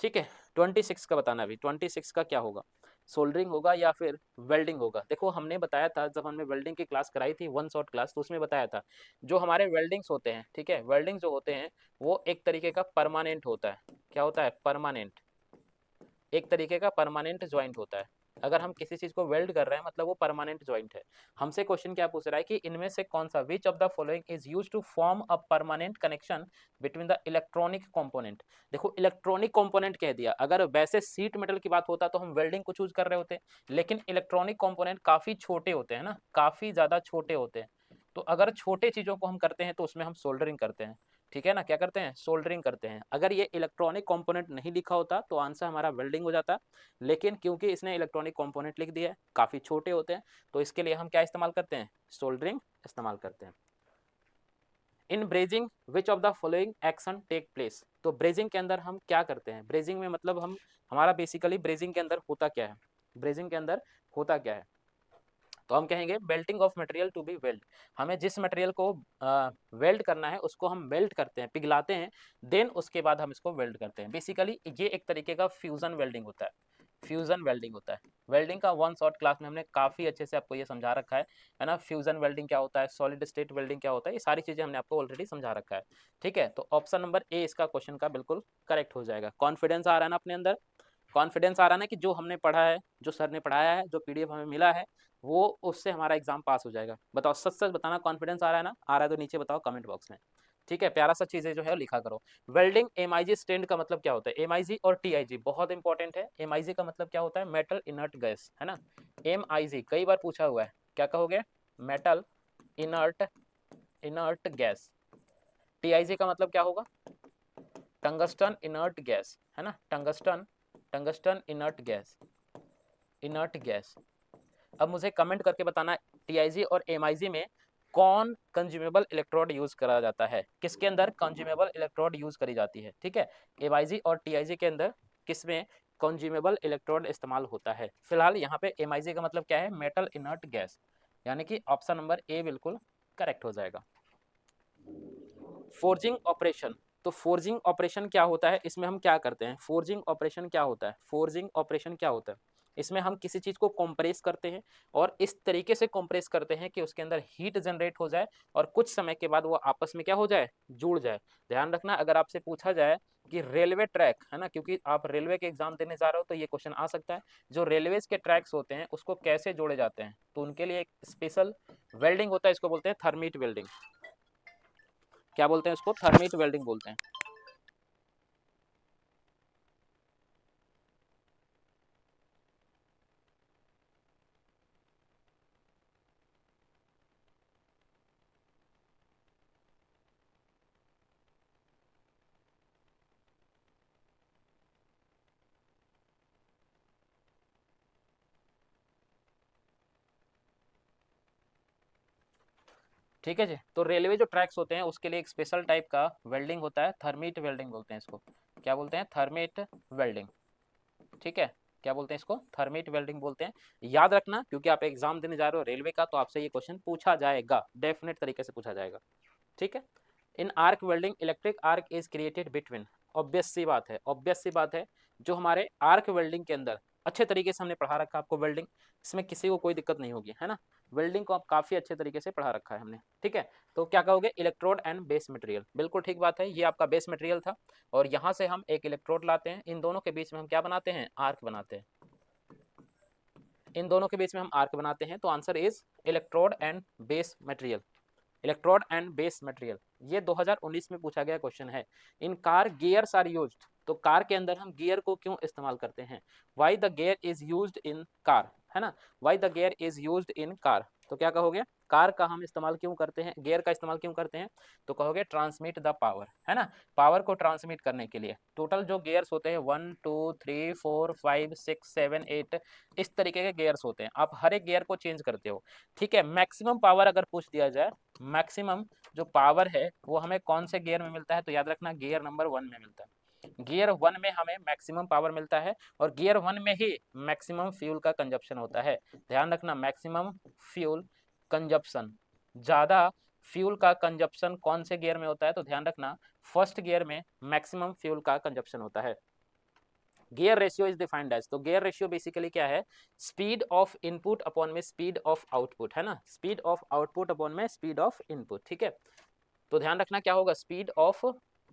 ठीक है, 26 का बताना, अभी 26 का क्या होगा, सोल्डरिंग होगा या फिर वेल्डिंग होगा। देखो हमने बताया था जब हमने वेल्डिंग की क्लास कराई थी, वन शॉट क्लास, तो उसमें बताया था जो हमारे वेल्डिंग्स होते हैं, ठीक है, वेल्डिंग जो होते हैं वो एक तरीके का परमानेंट होता है। क्या होता है, परमानेंट, एक तरीके का परमानेंट ज्वाइंट होता है। अगर हम किसी चीज को वेल्ड कर रहे हैं मतलब वो परमानेंट ज्वाइंट है। हमसे क्वेश्चन क्या पूछ रहा है कि इनमें से कौन सा, which of the following is used to form a permanent connection between the electronic component. देखो इलेक्ट्रॉनिक कंपोनेंट कह दिया, अगर वैसे सीट मेटल की बात होता तो हम वेल्डिंग को चूज कर रहे होते, लेकिन इलेक्ट्रॉनिक कंपोनेंट काफी छोटे होते हैं ना, काफी ज्यादा छोटे होते हैं। तो अगर छोटे चीजों को हम करते हैं तो उसमें हम सोल्डरिंग करते हैं। ठीक है ना, क्या करते हैं, सोल्डरिंग करते हैं। अगर ये इलेक्ट्रॉनिक कंपोनेंट नहीं लिखा होता तो आंसर हमारा वेल्डिंग हो जाता, लेकिन क्योंकि इसने इलेक्ट्रॉनिक कंपोनेंट लिख दिया है, काफी छोटे होते हैं, तो इसके लिए हम क्या इस्तेमाल करते हैं, सोल्डरिंग इस्तेमाल करते हैं। In brazing which of the following action take place. तो ब्रेजिंग के अंदर हम क्या करते हैं, ब्रेजिंग में मतलब हम, हमारा बेसिकली ब्रेजिंग के अंदर होता क्या है, ब्रेजिंग के अंदर होता क्या है, तो हम कहेंगे melting of material to be weld. हमें जिस मटेरियल को वेल्ड करना है उसको हम वेल्ड करते हैं, पिघलाते हैं, देन उसके बाद हम इसको वेल्ड करते हैं। बेसिकली ये एक तरीके का फ्यूजन वेल्डिंग होता है, फ्यूजन वेल्डिंग होता है। वेल्डिंग का वन शॉट क्लास में हमने काफी अच्छे से आपको ये समझा रखा है ना, फ्यूजन वेल्डिंग क्या होता है, सॉलिड स्टेट वेल्डिंग क्या होता है, ये सारी चीजें हमने आपको ऑलरेडी समझा रखा है। ठीक है, तो ऑप्शन नंबर ए इसका क्वेश्चन का बिल्कुल करेक्ट हो जाएगा। कॉन्फिडेंस आ रहा है ना अपने अंदर, कॉन्फिडेंस आ रहा है ना कि जो हमने पढ़ा है, जो सर ने पढ़ाया है, जो पीडीएफ हमें मिला है, वो उससे हमारा एग्जाम पास हो जाएगा। बताओ सच सच बताना, कॉन्फिडेंस आ रहा है ना, आ रहा है तो नीचे बताओ कमेंट बॉक्स में। ठीक है, प्यारा सा चीजें जो है लिखा करो। वेल्डिंग एमआईजी स्टैंड का मतलब क्या होता है, एमआईजी और टीआईजी बहुत इंपॉर्टेंट है। एमआईजी का मतलब क्या होता है, मेटल इनर्ट गैस, है ना, एमआईजी कई बार पूछा हुआ है, क्या कहोगे, metal inert inert gas. TIG का मतलब क्या होगा, टंगस्टन इनर्ट गैस, है ना, tungsten tungsten inert gas, inert gas. अब मुझे कमेंट करके बताना टीआईजी और एमआईजी में कौन कंज्यूमेबल इलेक्ट्रोड यूज करा जाता है, किसके अंदर कंज्यूमेबल इलेक्ट्रोड यूज करी जाती है। ठीक है, एमआईजी और टीआईजी के अंदर किसमें कंज्यूमेबल इलेक्ट्रोड इस्तेमाल होता है। फिलहाल यहाँ पे एमआईजी का मतलब क्या है, मेटल इनर्ट गैस, यानी कि ऑप्शन नंबर ए बिल्कुल करेक्ट हो जाएगा। फोर्जिंग ऑपरेशन, तो फोर्जिंग ऑपरेशन क्या होता है, इसमें हम क्या करते हैं, फोर्जिंग ऑपरेशन क्या होता है, फोर्जिंग ऑपरेशन क्या होता है, इसमें हम किसी चीज को कंप्रेस करते हैं और इस तरीके से कंप्रेस करते हैं कि उसके अंदर हीट जनरेट हो जाए और कुछ समय के बाद वो आपस में क्या हो जाए, जुड़ जाए। ध्यान रखना, अगर आपसे पूछा जाए कि रेलवे ट्रैक, है ना, क्योंकि आप रेलवे के एग्जाम देने जा रहे हो तो ये क्वेश्चन आ सकता है, जो रेलवेज के ट्रैक्स होते हैं उसको कैसे जोड़े जाते हैं, तो उनके लिए एक स्पेशल वेल्डिंग होता है, इसको बोलते हैं थर्मीट वेल्डिंग। क्या बोलते हैं उसको, थर्मीट वेल्डिंग बोलते हैं। ठीक है जी। तो रेलवे जो ट्रैक्स होते हैं उसके लिए एक स्पेशल टाइप का वेल्डिंग होता है, थर्मिट वेल्डिंग बोलते हैं इसको। क्या बोलते हैं? Thermit welding. ठीक है, क्या बोलते हैं इसको? थर्मिट वेल्डिंग बोलते हैं। याद रखना, क्योंकि आप एग्जाम देने जा रहे हो रेलवे का, तो आपसे ये क्वेश्चन पूछा जाएगा, डेफिनेट तरीके से पूछा जाएगा। ठीक है। In arc welding electric arc is created between, obvious सी बात है, ऑब्वियस सी बात है, जो हमारे आर्क वेल्डिंग के अंदर अच्छे तरीके से हमने पढ़ा रखा है आपको वेल्डिंग, इसमें किसी को कोई दिक्कत नहीं होगी, है ना। वेल्डिंग को आप काफी अच्छे तरीके से पढ़ा रखा है हमने। ठीक है, तो क्या कहोगे? इलेक्ट्रोड एंड बेस मटेरियल, बिल्कुल ठीक बात है, ये आपका बेस मटेरियल था, और यहाँ से हम एक इलेक्ट्रोड लाते हैं, इन दोनों के बीच में हम क्या बनाते हैं? आर्क बनाते हैं। इन दोनों के बीच में हम आर्क बनाते हैं, तो answer is electrode and base material. Electrode and base material, ये 2019 में पूछा गया क्वेश्चन है। In car gears are used, तो कार के अंदर हम गियर को क्यों इस्तेमाल करते हैं? Why the gear is used in car, है ना, why the gear is used in car, तो क्या कहोगे? कार का हम इस्तेमाल क्यों करते हैं, गियर का इस्तेमाल क्यों करते हैं? तो कहोगे ट्रांसमिट द पावर, है ना, पावर को ट्रांसमिट करने के लिए। टोटल जो गियर्स होते हैं 1 2 3 4 5 6 7 8, इस तरीके के गियर्स होते हैं, आप हर एक गियर को चेंज करते हो। ठीक है, मैक्सिमम पावर अगर पूछ दिया जाए, मैक्सिमम जो पावर है वो हमें कौन से गियर में मिलता है? तो याद रखना गियर नंबर 1 में मिलता है। गियर 1 में हमें मैक्सिमम पावर मिलता है, और गियर 1 में ही मैक्सिमम फ्यूल का कंजप्शन होता है। ध्यान रखना, मैक्सिमम फ्यूल कंजप्शन, ज्यादा फ्यूल का कंजप्शन कौन से गियर में होता है? तो ध्यान रखना, फर्स्ट गियर में मैक्सिमम फ्यूल का कंजप्शन होता है। Gear ratio is defined as, तो गियर रेशियो बेसिकली क्या है? स्पीड ऑफ इनपुट अपॉन में स्पीड ऑफ आउटपुट, है ना, स्पीड ऑफ आउटपुट अपॉन में स्पीड ऑफ इनपुट। ठीक है, तो ध्यान रखना क्या होगा? Speed of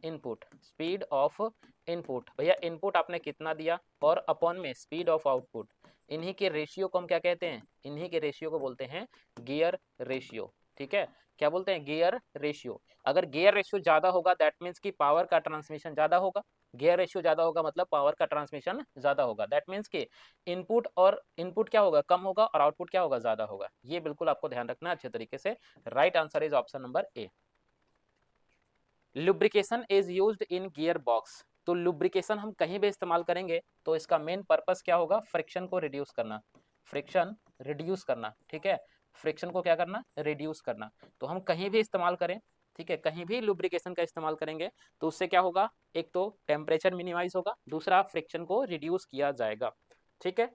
input, speed of input, भैया इनपुट आपने कितना दिया, और अपॉन में स्पीड ऑफ आउटपुट, इन्हीं के रेशियो को हम क्या कहते हैं? इन्हीं के रेशियो को बोलते हैं गियर रेशियो। ठीक है, क्या बोलते हैं? Gear ratio. अगर गियर रेशियो ज्यादा होगा दैट मीन्स कि पावर का ट्रांसमिशन ज्यादा होगा, गियर रेशियो ज्यादा होगा मतलब पावर का ट्रांसमिशन ज्यादा होगा, दैट मीन्स कि इनपुट और इनपुट क्या होगा? कम होगा, और आउटपुट क्या होगा? ज्यादा होगा। ये बिल्कुल आपको ध्यान रखना अच्छे तरीके से। Right answer is option number A. Lubrication is used in gear box, तो लुब्रिकेशन हम कहीं भी इस्तेमाल करेंगे तो इसका मेन पर्पस क्या होगा? फ्रिक्शन को रिड्यूस करना, फ्रिक्शन रिड्यूस करना। ठीक है, फ्रिक्शन को क्या करना? रिड्यूस करना। तो हम कहीं भी इस्तेमाल करें, ठीक है, कहीं भी लुब्रिकेशन का इस्तेमाल करेंगे तो उससे क्या होगा? एक तो टेम्परेचर मिनिमाइज होगा, दूसरा फ्रिक्शन को रिड्यूस किया जाएगा। ठीक है,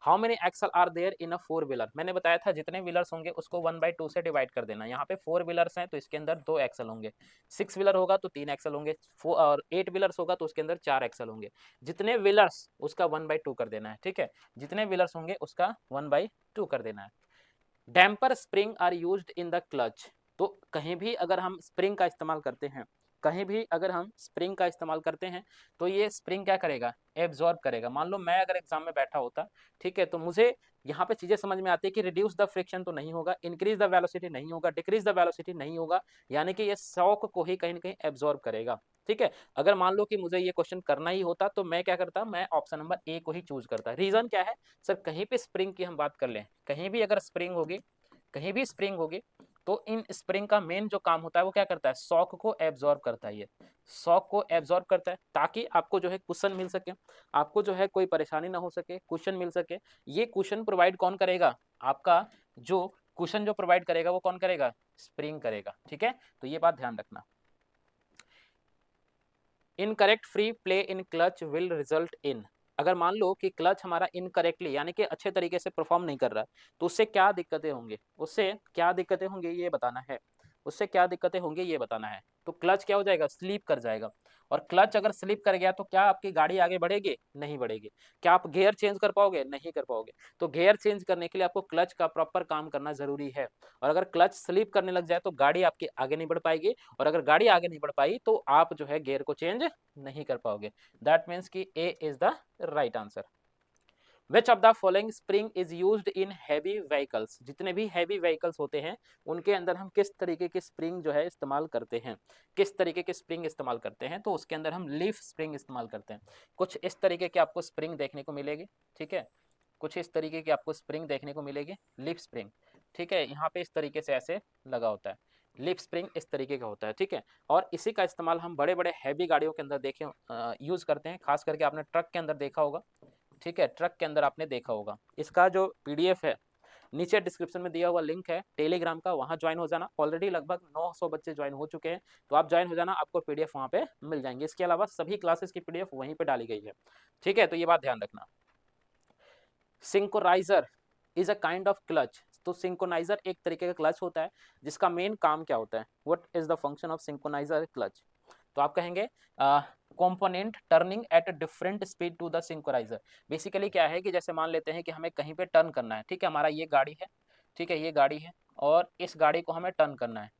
how many axle are there in a 4 wheeler, मैंने बताया था जितने व्हीलर्स होंगे उसको 1/2 से डिवाइड कर देना। यहाँ पे 4 व्हीलर्स हैं तो इसके अंदर 2 एक्सल होंगे, 6 व्हीलर होगा तो 3 एक्सल होंगे, और 8 व्हीलर्स होगा तो उसके अंदर 4 एक्सल होंगे। जितने व्हीलर्स उसका 1/2 कर देना है। ठीक है, जितने व्हीलर्स होंगे उसका 1/2 कर देना है। Damper spring are used in the clutch, तो कहीं भी अगर हम स्प्रिंग का इस्तेमाल करते हैं, कहीं भी अगर हम स्प्रिंग का इस्तेमाल करते हैं तो ये स्प्रिंग क्या करेगा? एब्जॉर्ब करेगा। मान लो मैं अगर एग्जाम में बैठा होता, ठीक है, तो मुझे यहाँ पे चीजें समझ में आती है कि रिड्यूस द फ्रिक्शन तो नहीं होगा, इंक्रीज द वेलोसिटी नहीं होगा, डिक्रीज द वेलोसिटी नहीं होगा, यानी कि ये शॉक को ही कहीं ना कहीं एब्जॉर्ब करेगा। ठीक है, अगर मान लो कि मुझे ये क्वेश्चन करना ही होता तो मैं क्या करता? मैं ऑप्शन नंबर ए को ही चूज करता। रीजन क्या है सर? कहीं पे स्प्रिंग की हम बात कर लें, कहीं भी अगर स्प्रिंग होगी, कहीं भी स्प्रिंग होगी, तो इन स्प्रिंग का मेन जो काम होता है वो क्या करता है? शॉक को एब्जॉर्ब करता है। ये शॉक को एब्जॉर्ब करता है ताकि आपको जो है कुशन मिल सके, आपको जो है कोई परेशानी ना हो सके, कुशन मिल सके। ये कुशन प्रोवाइड कौन करेगा? आपका जो कुशन जो प्रोवाइड करेगा वो कौन करेगा? स्प्रिंग करेगा। ठीक है, तो ये बात ध्यान रखना। Incorrect free play in clutch will result in, अगर मान लो कि क्लच हमारा इनकरेक्टली यानी कि अच्छे तरीके से परफॉर्म नहीं कर रहा तो उससे क्या दिक्कतें होंगी? उससे क्या दिक्कतें होंगी ये बताना है, उससे क्या दिक्कतें होंगी ये बताना है। तो क्लच क्या हो जाएगा? स्लीप कर जाएगा, और क्लच अगर स्लिप कर गया तो क्या आपकी गाड़ी आगे बढ़ेगी? नहीं बढ़ेगी। क्या आप गियर चेंज कर पाओगे? नहीं कर पाओगे। तो गियर चेंज करने के लिए आपको क्लच का प्रॉपर काम करना जरूरी है, और अगर क्लच स्लिप करने लग जाए तो गाड़ी आपकी आगे नहीं बढ़ पाएगी, और अगर गाड़ी आगे नहीं बढ़ पाई तो आप जो है गियर को चेंज नहीं कर पाओगे। दैट मीन्स कि a is the right answer. Which of the following spring is used in heavy vehicles, जितने भी हैवी व्हीकल्स होते हैं उनके अंदर हम किस तरीके की स्प्रिंग जो है इस्तेमाल करते हैं? किस तरीके की स्प्रिंग इस्तेमाल करते हैं? तो उसके अंदर हम लीफ स्प्रिंग इस्तेमाल करते हैं। कुछ इस तरीके की आपको स्प्रिंग देखने को मिलेगी। ठीक है, कुछ इस तरीके की आपको स्प्रिंग देखने को मिलेगी, लीफ स्प्रिंग। ठीक है, यहाँ पे इस तरीके से ऐसे लगा होता है, लिप स्प्रिंग इस तरीके का होता है। ठीक है, और इसी का इस्तेमाल हम बड़े बड़े हैवी गाड़ियों के अंदर देखें यूज करते हैं, खास करके आपने ट्रक के अंदर देखा होगा। ठीक है, ट्रक के अंदर आपने देखा होगा। इसका जो पीडीएफ है नीचे डिस्क्रिप्शन में दिया हुआ लिंक है टेलीग्राम का, वहाँ ज्वाइन हो जाना। ऑलरेडी लगभग 900 बच्चे ज्वाइन हो चुके हैं, तो आप ज्वाइन हो जाना, आपको पीडीएफ वहाँ पे मिल जाएंगे। इसके अलावा सभी क्लासेस की पीडीएफ वहीं पे डाली गई है, ठीक है, तो ये बात ध्यान रखना। Synchroniser is a kind of clutch. तो सिंक्रोनाइजर एक तरीके का क्लच होता है जिसका मेन काम क्या होता है, what is the function of synchroniser clutch. तो आप कहेंगे component turning at different speed to the synchroniser. Basically क्या है कि जैसे मान लेते हैं कि हमें कहीं पे टर्न करना है, ठीक है, हमारा ये गाड़ी है, ठीक है, ये गाड़ी है और इस गाड़ी को हमें टर्न करना है,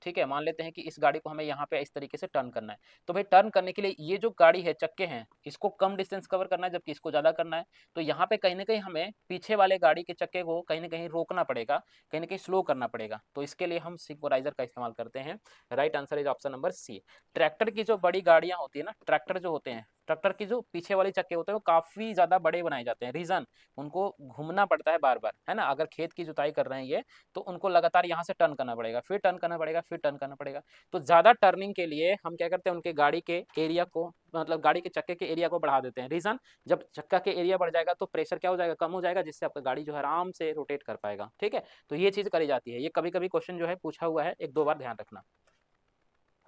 ठीक है, मान लेते हैं कि इस गाड़ी को हमें यहाँ पे इस तरीके से टर्न करना है। तो भाई टर्न करने के लिए ये जो गाड़ी है, चक्के हैं, इसको कम डिस्टेंस कवर करना है जबकि इसको ज़्यादा करना है। तो यहाँ पे कहीं ना कहीं हमें पीछे वाले गाड़ी के चक्के को कहीं ना कहीं रोकना पड़ेगा, कहीं ना कहीं स्लो करना पड़ेगा। तो इसके लिए हम सिंक्रोनाइजर का इस्तेमाल करते हैं। Right answer is option number C. Tractor की जो बड़ी गाड़ियाँ होती है ना, ट्रैक्टर जो होते हैं, ट्रैक्टर की जो पीछे वाले चक्के होते हैं वो काफ़ी ज़्यादा बड़े बनाए जाते हैं। रीज़न, उनको घूमना पड़ता है बार बार, है ना। अगर खेत की जुताई कर रहे हैं ये, तो उनको लगातार यहाँ से टर्न करना पड़ेगा, फिर टर्न करना पड़ेगा, फिर टर्न करना पड़ेगा। तो ज़्यादा टर्निंग के लिए हम क्या करते हैं, उनके गाड़ी के एरिया को, मतलब गाड़ी के चक्के के एरिया को बढ़ा देते हैं। रीज़न, जब चक्का के एरिया बढ़ जाएगा तो प्रेशर क्या हो जाएगा, कम हो जाएगा, जिससे आपका गाड़ी जो है आराम से रोटेट कर पाएगा, ठीक है। तो ये चीज़ करी जाती है। ये कभी कभी क्वेश्चन जो है पूछा हुआ है, 1-2 बार ध्यान रखना।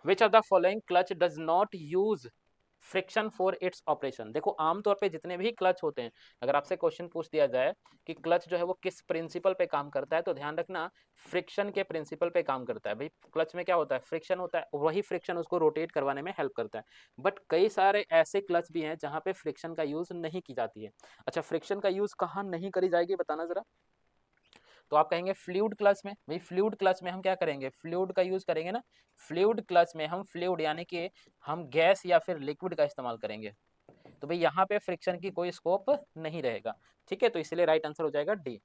विच of the following clutch does not use friction for its operation. देखो आमतौर पे जितने भी क्लच होते हैं, अगर आपसे क्वेश्चन पूछ दिया जाए कि क्लच जो है वो किस प्रिंसिपल पे काम करता है, तो ध्यान रखना फ्रिक्शन के प्रिंसिपल पे काम करता है। भाई क्लच में क्या होता है, फ्रिक्शन होता है, वही फ्रिक्शन उसको रोटेट करवाने में हेल्प करता है। बट कई सारे ऐसे क्लच भी हैं जहाँ पे फ्रिक्शन का यूज नहीं की जाती है। अच्छा, फ्रिक्शन का यूज कहाँ नहीं करी जाएगी, बताना जरा। तो आप कहेंगे फ्लूइड क्लच में। भाई फ्लूइड क्लच में हम क्या करेंगे, फ्लूइड का यूज करेंगे ना। फ्लूइड क्लच में हम फ्लूइड यानी कि हम गैस या फिर लिक्विड का इस्तेमाल करेंगे। तो भाई यहाँ पे फ्रिक्शन की कोई स्कोप नहीं रहेगा, ठीक है, तो इसलिए राइट आंसर हो जाएगा D.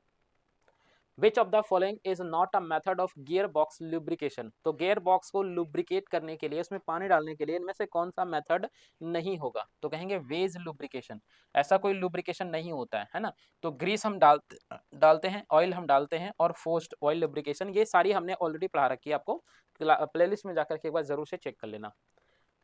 Which of the following is not a method of gear box lubrication. तो गियर बॉक्स को लुब्रिकेट करने के लिए, उसमें पानी डालने के लिए इनमें से कौन सा मेथड नहीं होगा, तो कहेंगे वेज लुब्रिकेशन। ऐसा कोई लुब्रिकेशन नहीं होता है ना। तो ग्रीस हम डालते हैं, ऑयल हम डालते हैं, और फोर्स्ड ऑयल लुब्रिकेशन, ये सारी हमने ऑलरेडी पढ़ा रखी है, आपको प्लेलिस्ट में जाकर के एक बार जरूर से चेक कर लेना।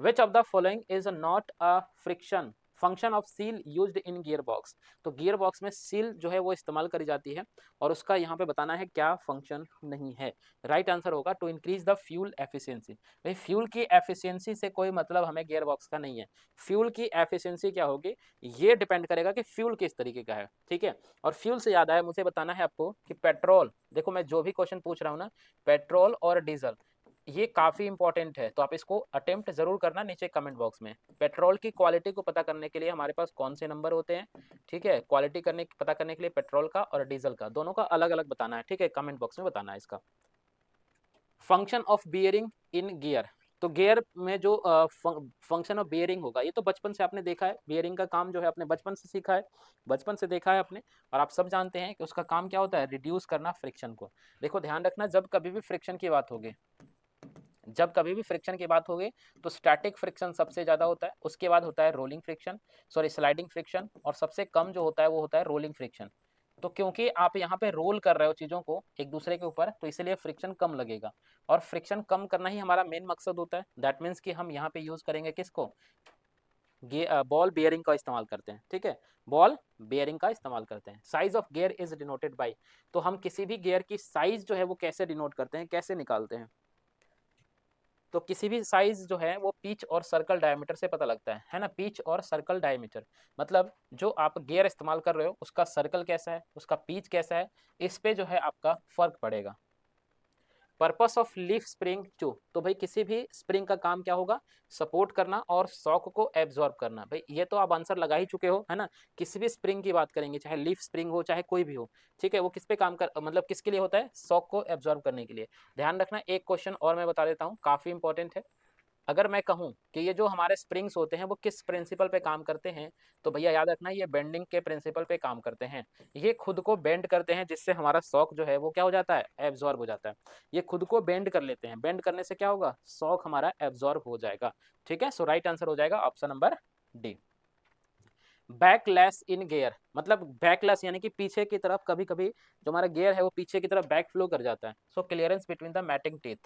Which of the following is not a friction function of seal used in gearbox। तो गियर बॉक्स में सील जो है वो इस्तेमाल करी जाती है, और उसका यहाँ पे बताना है क्या फंक्शन नहीं है। राइट आंसर होगा to increase the fuel efficiency. भाई फ्यूल की एफिशिएंसी से कोई मतलब हमें गियर बॉक्स का नहीं है। फ्यूल की एफिशिएंसी क्या होगी, ये डिपेंड करेगा कि फ्यूल किस तरीके का है, ठीक है। और फ्यूल से याद आया, मुझे बताना है आपको कि पेट्रोल, देखो मैं जो भी क्वेश्चन पूछ रहा हूँ ना, पेट्रोल और डीजल, ये काफ़ी इंपॉर्टेंट है, तो आप इसको अटेम्प्ट जरूर करना नीचे कमेंट बॉक्स में। पेट्रोल की क्वालिटी को पता करने के लिए हमारे पास कौन से नंबर होते हैं, ठीक है, क्वालिटी पता करने के लिए पेट्रोल का और डीजल का, दोनों का अलग अलग बताना है, ठीक है, कमेंट बॉक्स में बताना है इसका। Function of bearing in gear. तो गियर में जो फंक्शन ऑफ बियरिंग होगा, ये तो बचपन से आपने देखा है, बियरिंग का काम जो है अपने बचपन से सीखा है, बचपन से देखा है आपने, और आप सब जानते हैं कि उसका काम क्या होता है, रिड्यूस करना फ्रिक्शन को। देखो ध्यान रखना, जब कभी भी फ्रिक्शन की बात होगी, जब कभी भी फ्रिक्शन की बात होगी तो स्टैटिक फ्रिक्शन सबसे ज़्यादा होता है, उसके बाद होता है rolling friction, sorry sliding friction, और सबसे कम जो होता है वो होता है रोलिंग फ्रिक्शन। तो क्योंकि आप यहाँ पे रोल कर रहे हो चीज़ों को एक दूसरे के ऊपर, तो इसलिए फ्रिक्शन कम लगेगा, और फ्रिक्शन कम करना ही हमारा मेन मकसद होता है। दैट मीन्स कि हम यहाँ पे यूज़ करेंगे किसको, बॉल बियरिंग का इस्तेमाल करते हैं, ठीक है, बॉल बियरिंग का इस्तेमाल करते हैं। Size of gear is denoted by. तो हम किसी भी गियर की साइज जो है वो कैसे डिनोट करते हैं, कैसे निकालते हैं, तो किसी भी साइज जो है वो पिच और सर्कल डायमीटर से पता लगता है ना। पिच और सर्कल डायमीटर मतलब जो आप गियर इस्तेमाल कर रहे हो उसका सर्कल कैसा है, उसका पिच कैसा है, इस पे जो है आपका फर्क पड़ेगा। Purpose of leaf spring to. तो भाई किसी भी स्प्रिंग का काम क्या होगा, सपोर्ट करना और शॉक को एब्जॉर्ब करना। भाई ये तो आप आंसर लगा ही चुके हो, है ना। किसी भी स्प्रिंग की बात करेंगे, चाहे लीफ स्प्रिंग हो चाहे कोई भी हो, ठीक है, वो किस पे काम कर, मतलब किसके लिए होता है, शॉक को एब्जॉर्ब करने के लिए। ध्यान रखना, एक क्वेश्चन और मैं बता देता हूँ, काफी इंपॉर्टेंट है। अगर मैं कहूँ कि ये जो हमारे स्प्रिंग्स होते हैं वो किस प्रिंसिपल पे काम करते हैं, तो भैया याद रखना ये बेंडिंग के प्रिंसिपल पे काम करते हैं। ये खुद को बेंड करते हैं जिससे हमारा शॉक जो है वो क्या हो जाता है, एब्जॉर्ब हो जाता है। ये खुद को बेंड कर लेते हैं, बेंड करने से क्या होगा, शॉक हमारा एब्जॉर्ब हो जाएगा, ठीक है। सो राइट आंसर हो जाएगा ऑप्शन नंबर डी। बैकलैश इन गियर, मतलब बैकलैश यानी कि पीछे की तरफ कभी कभी जो हमारा गियर है वो पीछे की तरफ बैक फ्लो कर जाता है। So clearance between the mating teeth,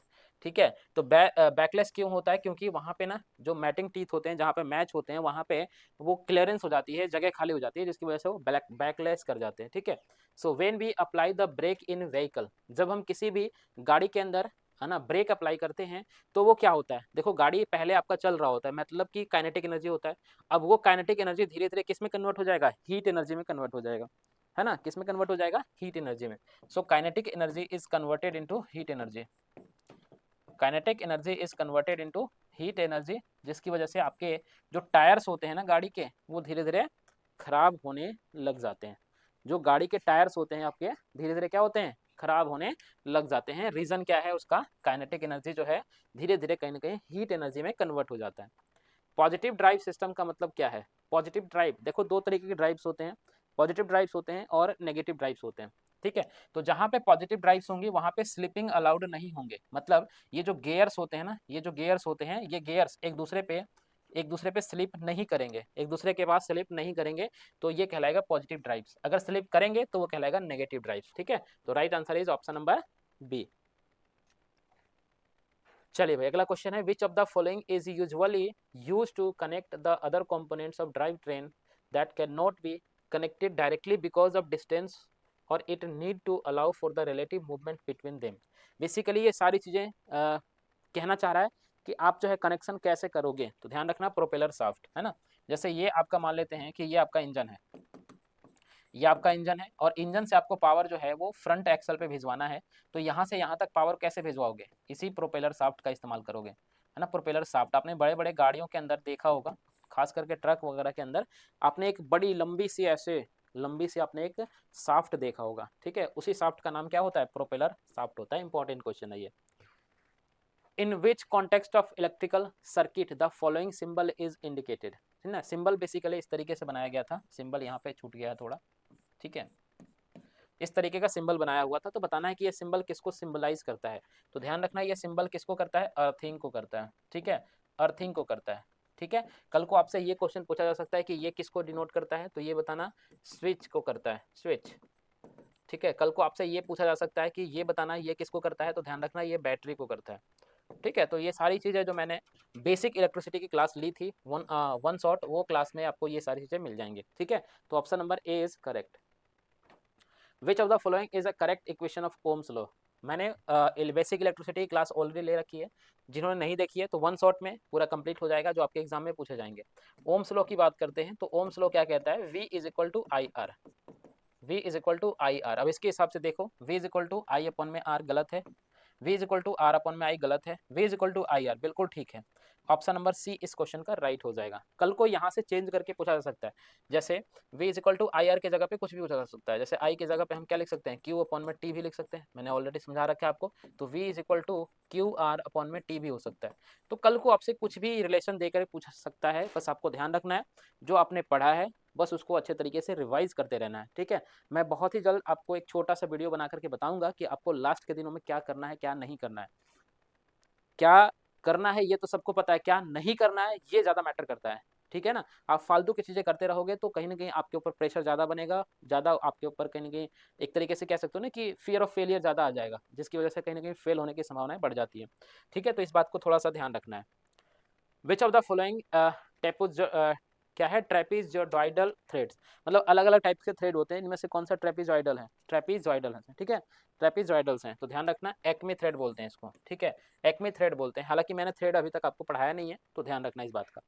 ठीक है। तो बैकलैश क्यों होता है, क्योंकि वहां पे ना जो मैटिंग टीथ होते हैं जहाँ पे मैच होते हैं वहां पे वो क्लियरेंस हो जाती है, जगह खाली हो जाती है, जिसकी वजह से वो बैकलैश कर जाते हैं, ठीक है। So when we apply the brake in vehicle, जब हम किसी भी गाड़ी के अंदर है ना ब्रेक अप्लाई करते हैं तो वो क्या होता है, देखो गाड़ी पहले आपका चल रहा होता है, मतलब कि काइनेटिक एनर्जी होता है। अब वो काइनेटिक एनर्जी धीरे धीरे किस में कन्वर्ट हो जाएगा, हीट एनर्जी में कन्वर्ट हो जाएगा, है ना, किस में कन्वर्ट हो जाएगा, हीट एनर्जी में। So kinetic energy is converted into heat energy, kinetic energy is converted into heat energy, जिसकी वजह से आपके जो टायर्स होते हैं ना गाड़ी के वो धीरे धीरे खराब होने लग जाते हैं। जो गाड़ी के टायर्स होते हैं आपके धीरे धीरे क्या होते हैं, खराब होने लग जाते हैं। रीजन क्या है उसका, काइनेटिक एनर्जी जो है धीरे धीरे कहीं ना कहीं हीट एनर्जी में कन्वर्ट हो जाता है। पॉजिटिव ड्राइव सिस्टम का मतलब क्या है, पॉजिटिव ड्राइव, देखो दो तरीके के ड्राइव्स होते हैं, पॉजिटिव ड्राइव्स होते हैं और नेगेटिव ड्राइव्स होते हैं, ठीक है। तो जहां पे पॉजिटिव ड्राइव्स होंगी वहां पे स्लिपिंग अलाउड नहीं होंगे, मतलब ये जो गियर्स होते हैं ना, ये जो गियर्स होते हैं ये गियर्स एक दूसरे पे स्लिप नहीं करेंगे, एक दूसरे के पास स्लिप नहीं करेंगे, तो ये कहलाएगा पॉजिटिव ड्राइव्स। अगर स्लिप करेंगे तो वो कहलाएगा नेगेटिव ड्राइव्स, ठीक है। तो right answer is option number b. चलिए भाई अगला क्वेश्चन है, which of the following is usually use to connect the other components of drive train that can not be connected directly because of distance और it need to allow for the relative movement between them. Basically ये सारी चीजें कहना चाह रहा है कि आप जो है कनेक्शन कैसे करोगे, तो ध्यान रखना प्रोपेलर शाफ्ट है ना, जैसे ये आपका मान लेते हैं कि ये आपका इंजन है, ये आपका इंजन है और इंजन से आपको पावर जो है वो फ्रंट एक्सल पे भिजवाना है, तो यहाँ से यहाँ तक पावर कैसे भिजवाओगे, इसी प्रोपेलर शाफ्ट का इस्तेमाल करोगे, है ना। प्रोपेलर शाफ्ट आपने बड़े बड़े गाड़ियों के अंदर देखा होगा, खास करके ट्रक वगैरह के अंदर आपने एक बड़ी लंबी सी ऐसे लंबी सी आपने एक शाफ्ट देखा होगा, ठीक है, उसी शाफ्ट का नाम क्या होता है, प्रोपेलर शाफ्ट होता है। इंपॉर्टेंट क्वेश्चन है ये। In which context of electrical circuit the following symbol is indicated, है ना। सिंबल बेसिकली इस तरीके से बनाया गया था, सिंबल यहाँ पे छूट गया थोड़ा, ठीक है, इस तरीके का सिंबल बनाया हुआ था, तो बताना है कि ये सिंबल किसको सिंबलाइज करता है। तो ध्यान रखना ये सिंबल किसको करता है, अर्थिंग को करता है, ठीक है, अर्थिंग को करता है, ठीक है। कल को आपसे ये क्वेश्चन पूछा जा सकता है कि ये किसको डिनोट करता है, तो ये बताना स्विच को करता है, स्विच, ठीक है। कल को आपसे ये पूछा जा सकता है कि ये बताना ये किसको करता है, तो ध्यान रखना ये बैटरी को करता है, ठीक है। तो ये सारी चीजें जो मैंने बेसिक इलेक्ट्रिसिटी की क्लास ली थी वन शॉट, वो क्लास में आपको ये सारी चीजें मिल जाएंगी, ठीक है। तो option number A is correct. Which of the following is a correct equation of Ohm's law. मैंने बेसिक इलेक्ट्रिसिटी क्लास ऑलरेडी ले रखी है, जिन्होंने नहीं देखी है तो वन शॉट में पूरा कंप्लीट हो जाएगा, जो आपके एग्जाम में पूछे जाएंगे। ओम्स लॉ की बात करते हैं तो ओम्स लॉ क्या कहता है, V is equal to I R, V is equal to I R. अब इसके हिसाब से देखो V is equal to I upon में आर गलत है, V is equal to R upon में आई गलत है, V is equal to I R बिल्कुल ठीक है। ऑप्शन नंबर सी इस क्वेश्चन का राइट हो जाएगा। कल को यहाँ से चेंज करके पूछा जा सकता है, जैसे V is equal to I R के जगह पे कुछ भी पूछा जा सकता है, जैसे आई की जगह पे हम क्या लिख सकते हैं, Q अपॉन में T भी लिख सकते हैं, मैंने ऑलरेडी समझा रखा है आपको। तो V is equal to Q R upon में T भी हो सकता है। तो कल को आपसे कुछ भी रिलेशन देकर पूछ सकता है, बस आपको ध्यान रखना है जो आपने पढ़ा है बस उसको अच्छे तरीके से रिवाइज करते रहना है, ठीक है। मैं बहुत ही जल्द आपको एक छोटा सा वीडियो बना करके बताऊंगा कि आपको लास्ट के दिनों में क्या करना है क्या नहीं करना है। क्या करना है ये तो सबको पता है, क्या नहीं करना है ये ज्यादा मैटर करता है, ठीक है ना। आप फालतू की चीजें करते रहोगे तो कहीं ना कहीं आपके ऊपर प्रेशर ज्यादा बनेगा, ज्यादा आपके ऊपर कहीं ना कहीं एक तरीके से कह सकते हो ना कि फियर ऑफ फेलियर ज्यादा आ जाएगा, जिसकी वजह से कहीं ना कहीं फेल होने की संभावनाएं बढ़ जाती है, ठीक है। तो इस बात को थोड़ा सा ध्यान रखना है। विच ऑफ द फॉलोइंग टेपोज क्या है, ट्रेपीजॉइडल थ्रेड्स, मतलब अलग अलग टाइप के थ्रेड होते हैं, इनमें से कौन सा ट्रेपीजॉइडल है, ट्रेपीजॉइडल है, ठीक है, ट्रेपीजॉइडल्स हैं, तो ध्यान रखना एक्मे थ्रेड बोलते हैं इसको, ठीक है, एक्मे थ्रेड बोलते हैं। हालांकि मैंने थ्रेड अभी तक आपको पढ़ाया नहीं है, तो ध्यान रखना इस बात का।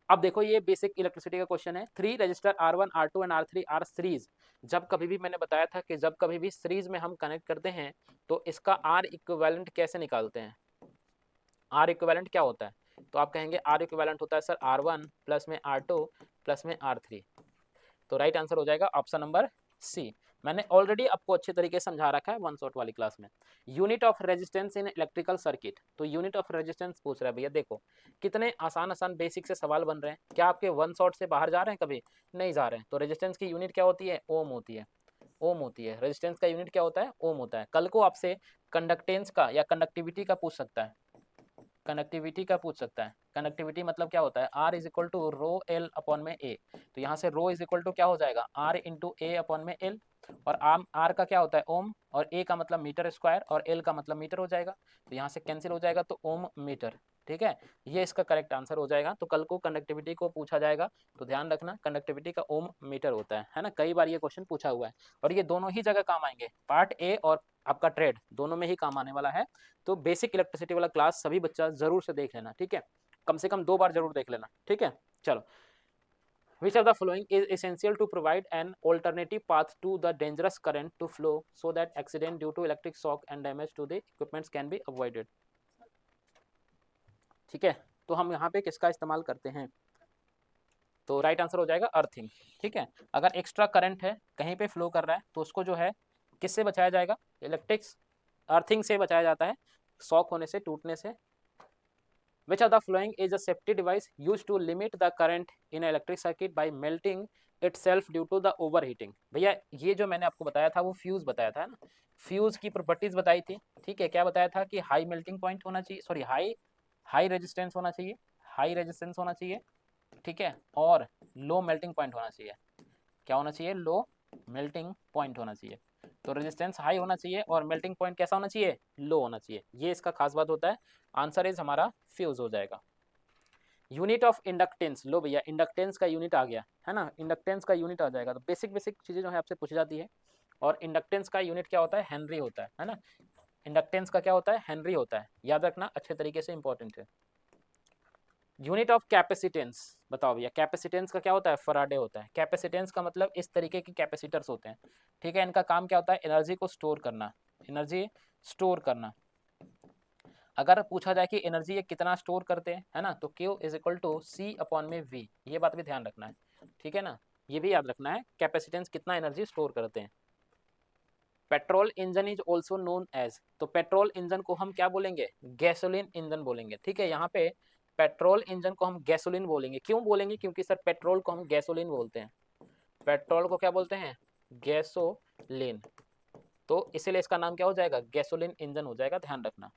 अब देखो ये बेसिक इलेक्ट्रिसिटी का क्वेश्चन है, 3 register R1 R2 and R3 R series. जब कभी भी मैंने बताया था कि जब कभी भी सीरीज में हम कनेक्ट करते हैं तो इसका R इक्विवेलेंट कैसे निकालते हैं, आर इक्विवेलेंट क्या होता है, तो आप कहेंगे आर इक्विवेलेंट होता है सर R1 प्लस में R2 प्लस में R3। तो राइट आंसर हो जाएगा ऑप्शन नंबर सी। मैंने ऑलरेडी आपको अच्छे तरीके से समझा रखा है वन शॉट वाली क्लास में। Unit of resistance in electrical circuit, तो यूनिट ऑफ रेजिस्टेंस पूछ रहा है भैया, देखो कितने आसान आसान बेसिक से सवाल बन रहे हैं, क्या आपके वन शॉट से बाहर जा रहे हैं, कभी नहीं जा रहे हैं। तो रेजिस्टेंस की यूनिट क्या होती है, ओम होती है, ओम होती है। रेजिस्टेंस का यूनिट क्या होता है, ओम होता है। कल को आपसे कंडक्टेंस का या कंडक्टिविटी का पूछ सकता है, कनेक्टिविटी का पूछ सकता है। कनेक्टिविटी मतलब क्या होता है, R is equal to rho L upon में ए। तो यहाँ से रो इज इक्वल टू क्या हो जाएगा, आर इंटू ए अपॉन में एल। और आर का क्या होता है, ओम, और ए का मतलब मीटर स्क्वायर, और एल का मतलब मीटर हो जाएगा। तो यहाँ से कैंसिल हो जाएगा, तो ओम मीटर। ठीक है, ये इसका करेक्ट आंसर हो जाएगा। तो कल को कंडक्टिविटी को पूछा जाएगा तो ध्यान रखना, कंडक्टिविटी का ओम मीटर होता है ना। कई बार ये क्वेश्चन पूछा हुआ है, और ये दोनों ही जगह काम आएंगे, पार्ट ए और आपका ट्रेड, दोनों में ही काम आने वाला है। तो बेसिक इलेक्ट्रिसिटी वाला क्लास सभी बच्चा जरूर से देख लेना, ठीक है, कम से कम 2 बार जरूर देख लेना, ठीक है। चलो, which of the following is essential to provide an alternative path to the dangerous current to flow so that accident due to electric shock and damage to the equipments can be avoided। ठीक है, तो हम यहाँ पे किसका इस्तेमाल करते हैं, तो राइट आंसर हो जाएगा अर्थिंग। ठीक है, अगर एक्स्ट्रा करंट है कहीं पे फ्लो कर रहा है तो उसको जो है किससे बचाया जाएगा, इलेक्ट्रिक्स अर्थिंग से बचाया जाता है, शॉक होने से, टूटने से। Which of the following is a safety device used to limit the current in an electric circuit by melting itself due to the overheating। भैया ये जो मैंने आपको बताया था वो फ्यूज बताया था ना, फ्यूज की प्रॉपर्टीज बताई थी। ठीक है, क्या बताया था कि हाई मेल्टिंग पॉइंट होना चाहिए, सॉरी हाई हाई रेजिस्टेंस होना चाहिए, हाई रेजिस्टेंस होना चाहिए, ठीक है, और लो मेल्टिंग पॉइंट होना चाहिए। क्या होना चाहिए, लो मेल्टिंग पॉइंट होना चाहिए। तो रेजिस्टेंस हाई होना चाहिए और मेल्टिंग पॉइंट कैसा होना चाहिए, लो होना चाहिए। ये इसका खास बात होता है। आंसर इज हमारा फ्यूज हो जाएगा। यूनिट ऑफ इंडक्टेंस, लो भैया इंडक्टेंस का यूनिट आ गया है ना, इंडक्टेंस का यूनिट आ जाएगा। तो बेसिक बेसिक चीजें जो है आपसे पूछी जाती है। और इंडक्टेंस का यूनिट क्या होता है, हेनरी होता है ना। इंडक्टेंस का क्या होता है, हेनरी होता है, याद रखना अच्छे तरीके से, इंपॉर्टेंट है। यूनिट ऑफ कैपेसिटेंस, बताओ भैया कैपेसिटेंस का क्या होता है, फराडे होता है। कैपेसिटेंस का मतलब इस तरीके के कैपेसिटर्स होते हैं, ठीक है, इनका काम क्या होता है, एनर्जी को स्टोर करना, एनर्जी स्टोर करना। अगर पूछा जाए कि एनर्जी ये कितना स्टोर करते हैं, है ना, तो Q is equal to C upon में V, ये बात भी ध्यान रखना है, ठीक है ना, ये भी याद रखना है, कैपेसिटेंस कितना एनर्जी स्टोर करते हैं। Petrol engine is also known as, तो पेट्रोल इंजन को हम क्या बोलेंगे, गैसोलीन इंजन बोलेंगे। ठीक है, यहाँ पे पेट्रोल इंजन को हम गैसोलीन बोलेंगे। क्यों बोलेंगे, क्योंकि सर पेट्रोल को हम गैसोलीन बोलते हैं, पेट्रोल को क्या बोलते हैं, गैसोलीन, तो इसीलिए इसका नाम क्या हो जाएगा, गैसोलीन इंजन हो जाएगा, ध्यान रखना।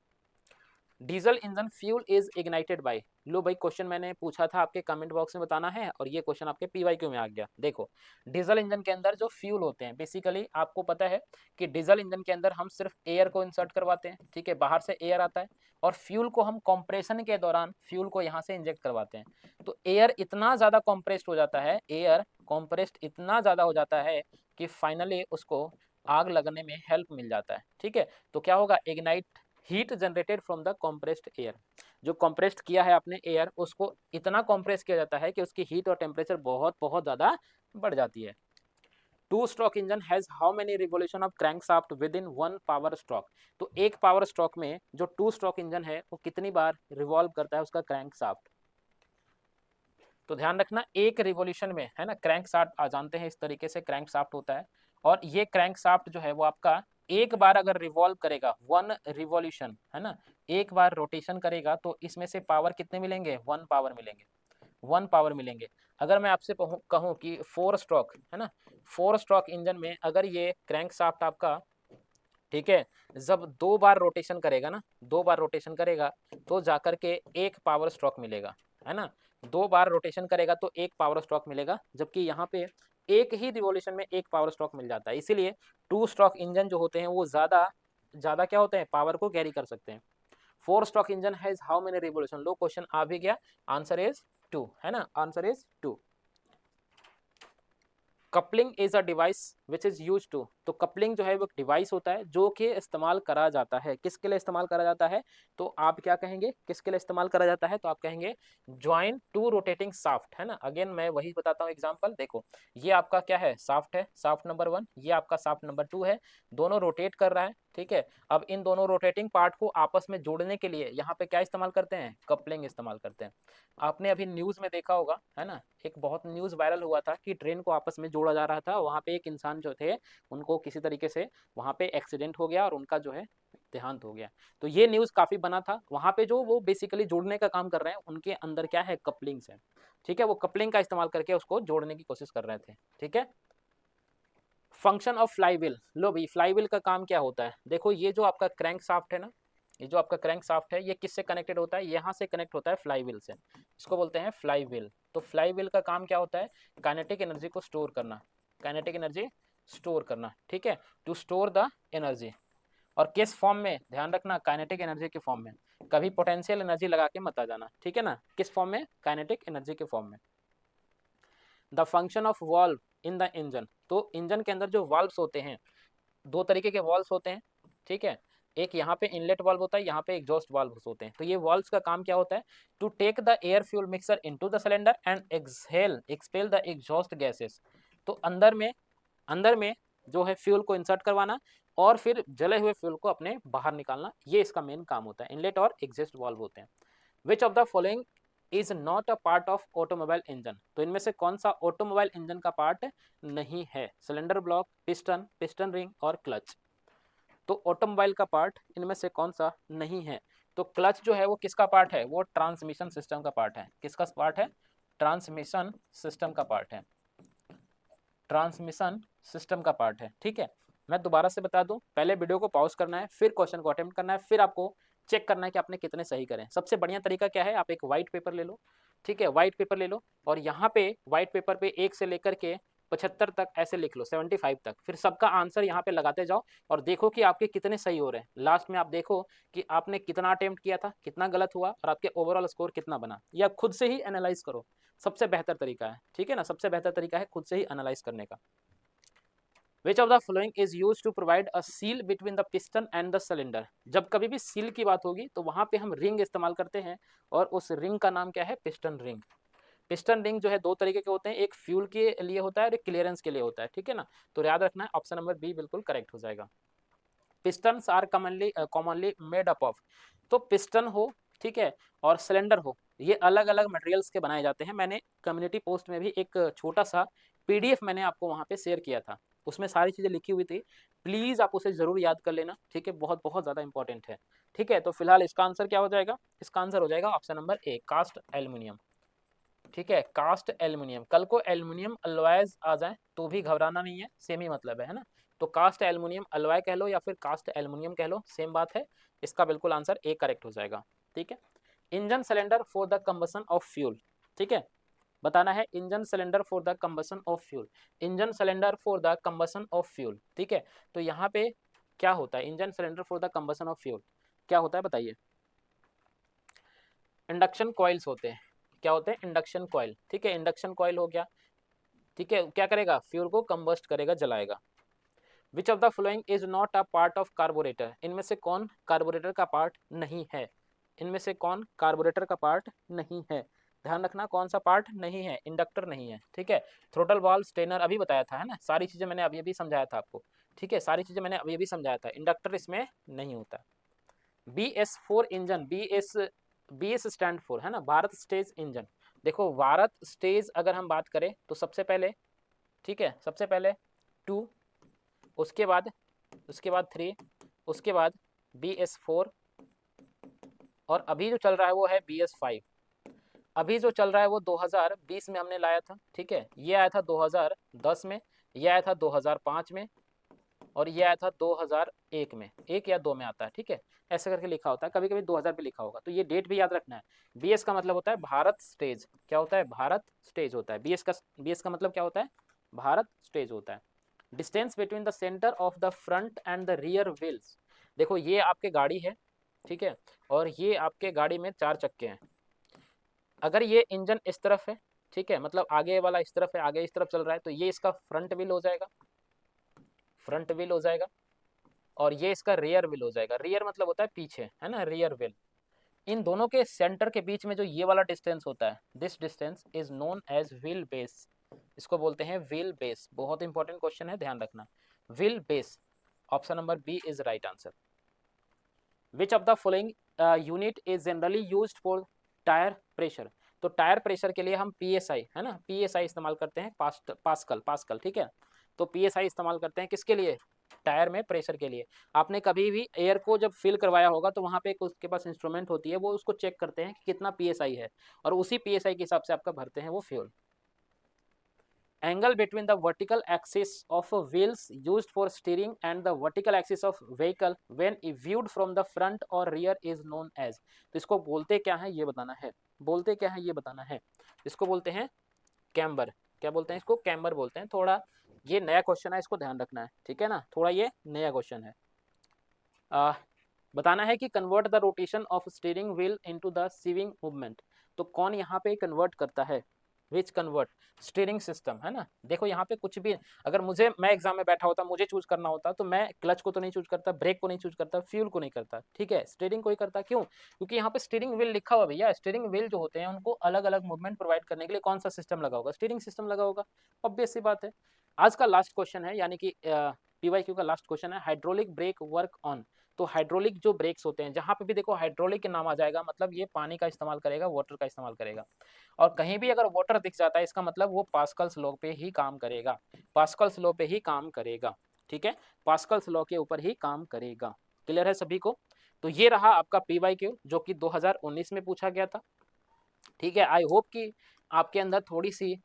Diesel engine fuel is ignited by, लो भाई क्वेश्चन मैंने पूछा था आपके कमेंट बॉक्स में बताना है, और ये क्वेश्चन आपके पीवाईक्यू में आ गया। देखो, डीजल इंजन के अंदर जो फ्यूल होते हैं, बेसिकली आपको पता है कि डीजल इंजन के अंदर हम सिर्फ एयर को इंसर्ट करवाते हैं, ठीक है, बाहर से एयर आता है, और फ्यूल को हम कंप्रेशन के दौरान फ्यूल को यहाँ से इंजेक्ट करवाते हैं। तो एयर इतना ज़्यादा कंप्रेस्ड हो जाता है, एयर कंप्रेस्ड इतना ज़्यादा हो जाता है कि फाइनली उसको आग लगने में हेल्प मिल जाता है। ठीक है, तो क्या होगा, ignite heat generated from the compressed air, जो कंप्रेस्ड किया है आपने एयर, उसको इतना कंप्रेस किया जाता है कि उसकी हीट और टेम्परेचर बहुत बहुत ज़्यादा बढ़ जाती है। Two stroke engine has how many revolution of crankshaft with in 1 power stroke, तो एक पावर स्ट्रोक में जो टू स्ट्रोक इंजन है वो कितनी बार रिवॉल्व करता है उसका क्रैंकशाफ्ट। तो ध्यान रखना, एक रिवोल्यूशन में, है ना, क्रैंकशाफ्ट जानते हैं इस तरीके से क्रैंकशाफ्ट होता है, और ये क्रैंकशाफ्ट जो है वो आपका एक बार अगर रिवॉल्व करेगा, 1 रिवॉल्यूशन, है ना, एक बार रोटेशन करेगा, तो इसमें से पावर कितने मिलेंगे, 1 पावर मिलेंगे, 1 पावर मिलेंगे। अगर मैं आपसे कहूँ कि 4 स्ट्रोक, है ना, 4 स्ट्रोक इंजन में अगर ये क्रैंकशाफ्ट आपका, ठीक है, जब 2 बार रोटेशन करेगा ना, 2 बार रोटेशन करेगा तो जाकर के 1 पावर स्ट्रोक मिलेगा, है ना, 2 बार रोटेशन करेगा तो 1 पावर स्ट्रोक मिलेगा, जबकि यहाँ पे एक ही रिवॉल्यूशन में 1 पावर स्ट्रोक मिल जाता है। इसीलिए 2 स्ट्रोक इंजन जो होते हैं वो ज़्यादा ज़्यादा क्या होते हैं, पावर को कैरी कर सकते हैं। 4 stroke engine has how many revolution, लो क्वेश्चन आ भी गया, आंसर इज 2, है ना, answer is 2। Coupling is a device which is use to, तो कपलिंग जो है वो एक डिवाइस होता है जो कि इस्तेमाल करा जाता है, किसके लिए इस्तेमाल करा जाता है, तो आप क्या कहेंगे, किसके लिए इस्तेमाल करा जाता है, तो आप कहेंगे ज्वाइन टू रोटेटिंग शाफ्ट, है ना। अगेन मैं वही बताता हूँ एग्जांपल, देखो ये आपका क्या है, शाफ्ट है, शाफ्ट नंबर 1, ये आपका शाफ्ट नंबर 2 है, दोनों रोटेट कर रहा है, ठीक है। अब इन दोनों रोटेटिंग पार्ट को आपस में जोड़ने के लिए यहाँ पे क्या इस्तेमाल करते हैं, कपलिंग इस्तेमाल करते हैं। आपने अभी न्यूज़ में देखा होगा, है ना, एक बहुत न्यूज़ वायरल हुआ था कि ट्रेन को आपस में जोड़ा जा रहा था, वहाँ पे एक इंसान जो थे उनको किसी तरीके से वहाँ पे एक्सीडेंट हो गया और उनका जो है देहांत हो गया। तो ये न्यूज़ काफ़ी बना था, वहाँ पे जो वो बेसिकली जोड़ने का काम कर रहे हैं, उनके अंदर क्या है, कपलिंग्स है, ठीक है, वो कपलिंग का इस्तेमाल करके उसको जोड़ने की कोशिश कर रहे थे, ठीक है। फंक्शन ऑफ फ्लाईव्हील, लो भाई फ्लाईव्हील का काम क्या होता है, देखो ये जो आपका क्रैंक शाफ्ट है ना, ये जो आपका क्रैंक शाफ्ट है ये किससे कनेक्टेड होता है, यहाँ से कनेक्ट होता है फ्लाई व्हील से, इसको बोलते हैं फ्लाई व्हील। तो फ्लाई व्हील का काम क्या होता है, काइनेटिक एनर्जी को स्टोर करना, काइनेटिक एनर्जी स्टोर करना, ठीक है, टू स्टोर द एनर्जी। और किस फॉर्म में, ध्यान रखना, काइनेटिक एनर्जी के फॉर्म में, कभी पोटेंशियल एनर्जी लगा के मत आ जाना, ठीक है ना, किस फॉर्म में, काइनेटिक एनर्जी के फॉर्म में। The function of valve in the engine, तो इंजन के अंदर जो वाल्व्स होते हैं, दो तरीके के वाल्व्स होते हैं, ठीक है, एक यहाँ पे इनलेट वाल्व होता है, यहाँ पे एग्जॉस्ट वाल्व होते हैं। तो ये वाल्व्स का काम क्या होता है, to take the air fuel mixture into the cylinder and exhale expel the exhaust gases. तो अंदर में जो है फ्यूल को इंसर्ट करवाना और फिर जले हुए फ्यूल को अपने बाहर निकालना, ये इसका मेन काम होता है, इनलेट और एग्जॉस्ट वाल्व होते हैं। विच of the following is not a part of automobile engine, तो इनमें से कौन सा ऑटोमोबाइल इंजन का पार्ट नहीं है, cylinder block, piston, piston ring और क्लच। तो ऑटोमोबाइल का पार्ट इनमें से कौन सा नहीं है, तो क्लच जो है वो किसका पार्ट है, वो ट्रांसमिशन सिस्टम का पार्ट है, किसका पार्ट है, ट्रांसमिशन सिस्टम का पार्ट है, ट्रांसमिशन सिस्टम का पार्ट है, ठीक है। मैं दोबारा से बता दूं, पहले वीडियो को पॉज करना है, फिर क्वेश्चन को अटेम्प्ट करना है, फिर आपको चेक करना है कि आपने कितने सही करें। सबसे बढ़िया तरीका क्या है, आप एक व्हाइट पेपर ले लो, ठीक है, व्हाइट पेपर ले लो और यहाँ पे व्हाइट पेपर पे 1 से लेकर के 75 तक ऐसे लिख लो, 75 तक, फिर सबका आंसर यहाँ पे लगाते जाओ और देखो कि आपके कितने सही हो रहे हैं। लास्ट में आप देखो कि आपने कितना अटेम्प्ट किया था, कितना गलत हुआ और आपके ओवरऑल स्कोर कितना बना, ये आप खुद से ही एनालाइज करो, सबसे बेहतर तरीका है, ठीक है ना, सबसे बेहतर तरीका है खुद से ही एनालाइज करने का। Which of the following is used to provide a seal between the piston and the cylinder? जब कभी भी सील की बात होगी तो वहां पे हम रिंग इस्तेमाल करते हैं और उस रिंग का नाम क्या है, पिस्टन रिंग। पिस्टन रिंग जो है दो तरीके के होते हैं, एक फ्यूल के लिए होता है और एक क्लियरेंस के लिए होता है, ठीक है ना। तो याद रखना है, ऑप्शन नंबर बी बिल्कुल करेक्ट हो जाएगा। Pistons are commonly made up of, तो पिस्टन हो, ठीक है, और सिलेंडर हो, ये अलग अलग मटेरियल्स के बनाए जाते हैं। मैंने कम्युनिटी पोस्ट में भी एक छोटा सा पीडीएफ मैंने आपको वहाँ पे शेयर किया था, उसमें सारी चीज़ें लिखी हुई थी, प्लीज़ आप उसे ज़रूर याद कर लेना, ठीक है, बहुत बहुत ज़्यादा इंपॉर्टेंट है, ठीक है। तो फिलहाल इसका आंसर क्या हो जाएगा, इसका आंसर हो जाएगा option number A, cast aluminium, ठीक है, कास्ट एल्यूमिनियम। कल को एल्यूमिनियम अलॉयज आ जाए तो भी घबराना नहीं है, सेम ही मतलब है ना। तो कास्ट एल्यूमिनियम अलॉय कह लो या फिर कास्ट एल्यूमिनियम कह लो, सेम बात है, इसका बिल्कुल आंसर ए करेक्ट हो जाएगा, ठीक है। Engine cylinder for the combustion of fuel, ठीक है, बताना है engine cylinder for the combustion of fuel, engine cylinder for the combustion of fuel, ठीक है। तो यहाँ पे क्या होता है, engine cylinder for the combustion of fuel क्या होता है बताइए, इंडक्शन कॉइल्स होते हैं, क्या होते हैं, इंडक्शन कॉइल, ठीक है, इंडक्शन कॉइल हो गया, ठीक है, क्या करेगा, फ्यूल को कंबस्ट करेगा, जलाएगा। Which of the flowing is not a part of carburettor, इनमें से कौन कार्बोरेटर का पार्ट नहीं है, इनमें से कौन कार्बोरेटर का पार्ट नहीं है, ध्यान रखना कौन सा पार्ट नहीं है, इंडक्टर नहीं है, ठीक है। थ्रोटल वाल्व, स्टेनर अभी बताया था, है ना, सारी चीजें मैंने अभी अभी समझाया था आपको, ठीक है, सारी चीजें मैंने अभी अभी समझाया था, इंडक्टर इसमें नहीं होता। BS4 engine, BS stand for, है ना, भारत स्टेज इंजन। देखो भारत स्टेज अगर हम बात करें तो सबसे पहले, ठीक है, सबसे पहले 2, उसके बाद 3, उसके बाद BS4 और अभी जो चल रहा है वो है BS5। अभी जो चल रहा है वो 2020 में हमने लाया था, ठीक है, ये आया था 2010 में, ये आया था 2005 में और ये आया था 2001 में, 1 या 2 में आता है, ठीक है, ऐसे करके लिखा होता है, कभी कभी 2000 पे लिखा होगा, तो ये डेट भी याद रखना है। BS का मतलब होता है भारत स्टेज, क्या होता है, भारत स्टेज होता है, BS का मतलब क्या होता है, भारत स्टेज होता है। Distance between the centre of the front end the rear wheels, देखो ये आपके गाड़ी है, ठीक है, और ये आपके गाड़ी में 4 चक्के हैं, अगर ये इंजन इस तरफ है, ठीक है, मतलब आगे वाला इस तरफ है, आगे इस तरफ चल रहा है, तो ये इसका फ्रंट व्हील हो जाएगा, फ्रंट व्हील हो जाएगा, और ये इसका रियर व्हील हो जाएगा, रियर मतलब होता है पीछे, है ना, रियर व्हील। इन दोनों के सेंटर के बीच में जो ये वाला डिस्टेंस होता है, this distance is known as wheel base, इसको बोलते हैं व्हील बेस। बहुत इंपॉर्टेंट क्वेश्चन है, ध्यान रखना, wheel base, option number B is right answer. Which of the following unit is generally used for tyre pressure, तो टायर प्रेशर के लिए हम PSI, है ना, PSI इस्तेमाल करते हैं, पास्कल, ठीक है, तो PSI इस्तेमाल करते हैं किसके लिए, टायर में प्रेशर के लिए। आपने कभी भी एयर को जब फिल करवाया होगा तो वहाँ पे एक उसके पास इंस्ट्रूमेंट होती है, वो उसको चेक करते हैं कि कितना PSI है और उसी PSI के हिसाब से आपका भरते हैं वो fuel. angle between the vertical axis of wheels used for steering and the vertical axis of vehicle when viewed from the front or rear is known as। तो इसको बोलते क्या है ये बताना है, बोलते क्या है ये बताना है। इसको बोलते हैं कैम्बर। क्या बोलते हैं इसको? कैम्बर बोलते हैं। थोड़ा ये नया क्वेश्चन है, इसको ध्यान रखना है, ठीक है ना, थोड़ा ये नया क्वेश्चन है। बताना है कि convert the rotation of steering wheel into the swinging movement. तो कौन यहाँ पे कन्वर्ट करता है? Which convert? स्टीयरिंग सिस्टम, है ना। देखो यहाँ पे कुछ भी, अगर मैं एग्जाम में बैठा होता, मुझे चूज करना होता, तो मैं क्लच को तो नहीं चूज करता, ब्रेक को नहीं चूज करता, फ्यूल को नहीं करता, ठीक है, स्टीयरिंग को ही करता। क्यों? क्योंकि यहाँ पे स्टीयरिंग व्हील लिखा हुआ भैया। स्टीयरिंग व्हील जो होते हैं उनको अलग अलग मूवमेंट प्रोवाइड करने के लिए कौन सा सिस्टम लगा होगा? स्टीयरिंग सिस्टम लगा होगा। ऑब्वियस सी बात है। आज का लास्ट क्वेश्चन है, यानी कि पीवाईक्यू का लास्ट क्वेश्चन है, हाइड्रोलिक ब्रेक वर्क ऑन। तो हाइड्रोलिक जो ब्रेक्स होते हैं, जहां पे भी देखो हाइड्रोलिक के नाम आ जाएगा, मतलब ये पानी का इस्तेमाल करेगा, वाटर का इस्तेमाल करेगा। और कहीं भी अगर वाटर दिख जाता है, इसका मतलब वो पास्कल्स लॉ पे ही काम करेगा, पास्कल्स लॉ पे ही काम करेगा, ठीक है, पास्कल्स लॉ के ऊपर ही काम करेगा। क्लियर है सभी को? तो ये रहा आपका पीवाईक्यू जो कि 2019 में पूछा गया था, ठीक है। आई होप कि आपके अंदर थोड़ी सी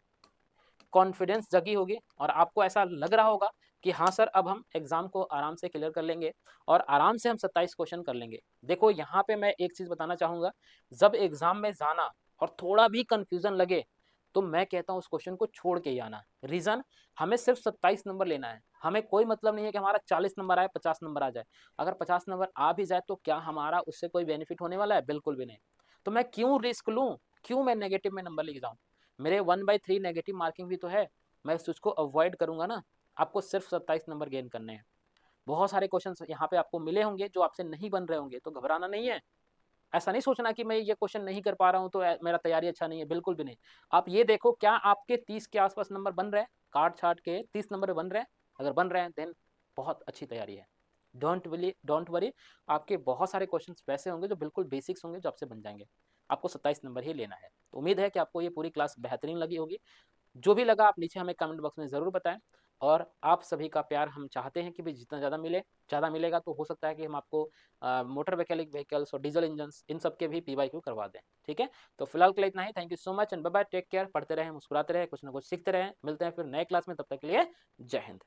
कॉन्फिडेंस जगी होगी और आपको ऐसा लग रहा होगा कि हाँ सर, अब हम एग्जाम को आराम से क्लियर कर लेंगे और आराम से हम 27 क्वेश्चन कर लेंगे। देखो यहाँ पे मैं एक चीज बताना चाहूंगा, जब एग्जाम में जाना और थोड़ा भी कंफ्यूजन लगे तो मैं कहता हूँ उस क्वेश्चन को छोड़ के ही आना। रीजन, हमें सिर्फ 27 नंबर लेना है, हमें कोई मतलब नहीं है कि हमारा 40 नंबर आए, 50 नंबर आ जाए। अगर 50 नंबर आ भी जाए तो क्या हमारा उससे कोई बेनिफिट होने वाला है? बिल्कुल भी नहीं। तो मैं क्यों रिस्क लूँ, क्यों मैं नेगेटिव में नंबर लेके जाऊँ? मेरे 1/3 नेगेटिव मार्किंग भी तो है, मैं उसको अवॉइड करूंगा ना। आपको सिर्फ 27 नंबर गेन करने हैं। बहुत सारे क्वेश्चन यहाँ पे आपको मिले होंगे जो आपसे नहीं बन रहे होंगे, तो घबराना नहीं है। ऐसा नहीं सोचना कि मैं ये क्वेश्चन नहीं कर पा रहा हूँ तो मेरा तैयारी अच्छा नहीं है, बिल्कुल भी नहीं। आप ये देखो, क्या आपके 30 के आसपास नंबर बन रहे हैं? काट छाट के 30 नंबर बन रहे हैं? अगर बन रहे हैं देन बहुत अच्छी तैयारी है। डोंट वरी, आपके बहुत सारे क्वेश्चन वैसे होंगे जो बिल्कुल बेसिक्स होंगे, जो आपसे बन जाएंगे। आपको 27 नंबर ही लेना है। तो उम्मीद है कि आपको ये पूरी क्लास बेहतरीन लगी होगी। जो भी लगा आप नीचे हमें कमेंट बॉक्स में ज़रूर बताएं। और आप सभी का प्यार हम चाहते हैं कि भी जितना ज़्यादा मिले, ज़्यादा मिलेगा तो हो सकता है कि हम आपको मोटर मैकेनिक व्हीकल्स और डीजल इंजन्स इन सब के भी पीवाईक्यू करवा दें, ठीक है। तो फिलहाल के लिए इतना ही। Thank you so much and bye bye, take care. पढ़ते रहें, मुस्कुराते रहें, कुछ ना कुछ सीखते रहें। मिलते हैं फिर नए क्लास में, तब तक के लिए जय हिंद।